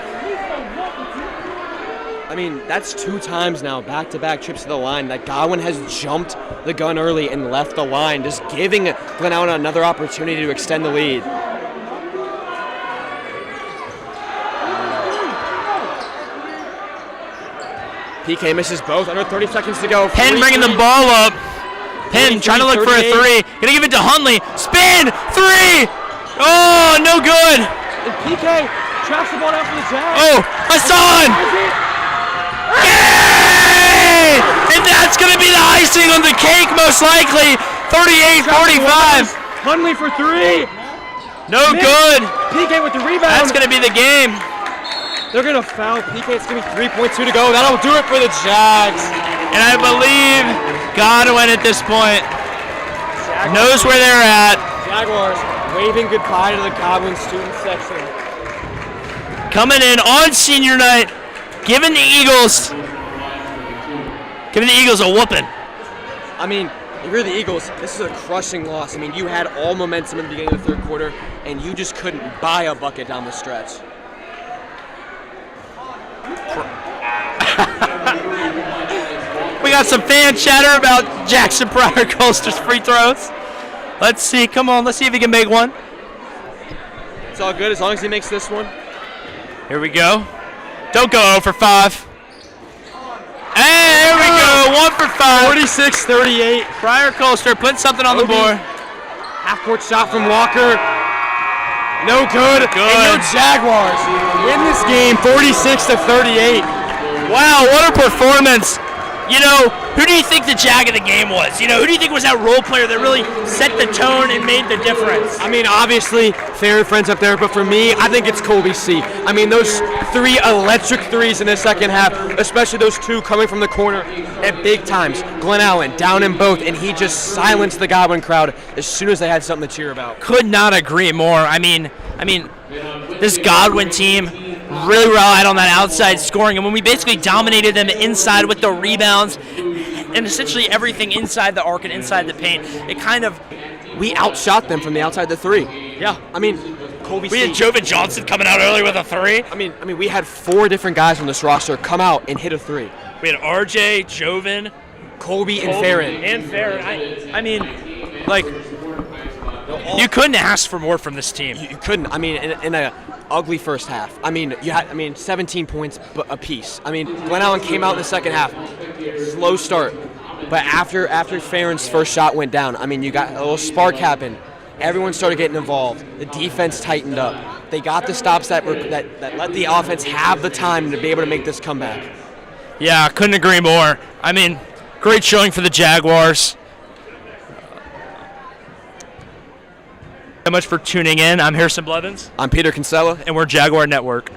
[SPEAKER 1] That's 2 times now, back-to-back trips to the line, that Godwin has jumped the gun early and left the line, just giving Glen Allen another opportunity to extend the lead. PK misses both, under 30 seconds to go.
[SPEAKER 2] Penn bringing the ball up. Penn trying to look for a 3. Going to give it to Hundley. Spin! 3! Oh, no good.
[SPEAKER 1] And PK traps the ball out for the Jags.
[SPEAKER 2] Oh, Hassan! Yay! And that's going to be the icing on the cake, most likely. 38-45.
[SPEAKER 1] Hundley for 3.
[SPEAKER 2] No good.
[SPEAKER 1] PK with the rebound.
[SPEAKER 2] That's going to be the game.
[SPEAKER 1] They're going to foul PK. It's going to be 3.2 to go. That'll do it for the Jags.
[SPEAKER 2] And I believe Godwin at this point knows where they're at.
[SPEAKER 1] Jaguars waving goodbye to the Godwin student section.
[SPEAKER 2] Coming in on senior night, giving the Eagles a whooping.
[SPEAKER 1] I mean, if you're the Eagles, this is a crushing loss. I mean, you had all momentum in the beginning of the third quarter, and you just couldn't buy a bucket down the stretch.
[SPEAKER 2] We got some fan chatter about Jackson Pryor Colster's free throws. Let's see. Come on. Let's see if he can make one.
[SPEAKER 1] It's all good as long as he makes this one.
[SPEAKER 2] Here we go. Don't go 0 for 5. Hey, here we go. 1 for 5.
[SPEAKER 1] 46-38.
[SPEAKER 2] Pryor Colster putting something on the board.
[SPEAKER 1] Half-court shot from Walker. No good.
[SPEAKER 2] Good.
[SPEAKER 1] And your Jaguars win this game 46-38.
[SPEAKER 2] Wow, what a performance. You know, who do you think the Jag of the game was? You know, who do you think was that role player that really set the tone and made the difference?
[SPEAKER 1] I mean, obviously, fair friends up there, but for me, I think it's Colby C. I mean, those 3 electric threes in the second half, especially those 2 coming from the corner at big times. Glenn Allen down in both, and he just silenced the Godwin crowd as soon as they had something to cheer about.
[SPEAKER 2] Could not agree more. I mean, this Godwin team really relied on that outside scoring, and when we basically dominated them inside with the rebounds and essentially everything inside the arc and inside the paint,
[SPEAKER 1] we outshot them from the outside the 3.
[SPEAKER 2] Yeah.
[SPEAKER 1] I mean, Colby
[SPEAKER 2] We
[SPEAKER 1] C.
[SPEAKER 2] had Joven Johnson coming out early with a 3.
[SPEAKER 1] I mean, we had 4 different guys from this roster come out and hit a 3.
[SPEAKER 2] We had RJ, Joven,
[SPEAKER 1] Colby and Farron.
[SPEAKER 2] And Farron. I mean, like, you couldn't ask for more from this team.
[SPEAKER 1] You couldn't. I mean, in a ugly first half. I mean, you had 17 points apiece. I mean, Glenn Allen came out in the second half, slow start, but after Farron's first shot went down, I mean, you got a little spark happened. Everyone started getting involved. The defense tightened up. They got the stops that let the offense have the time to be able to make this comeback.
[SPEAKER 2] Yeah, couldn't agree more. I mean, great showing for the Jaguars. Thank you so much for tuning in. I'm Harrison Blevins.
[SPEAKER 1] I'm Peter Kinsella.
[SPEAKER 2] And we're Jaguar Network.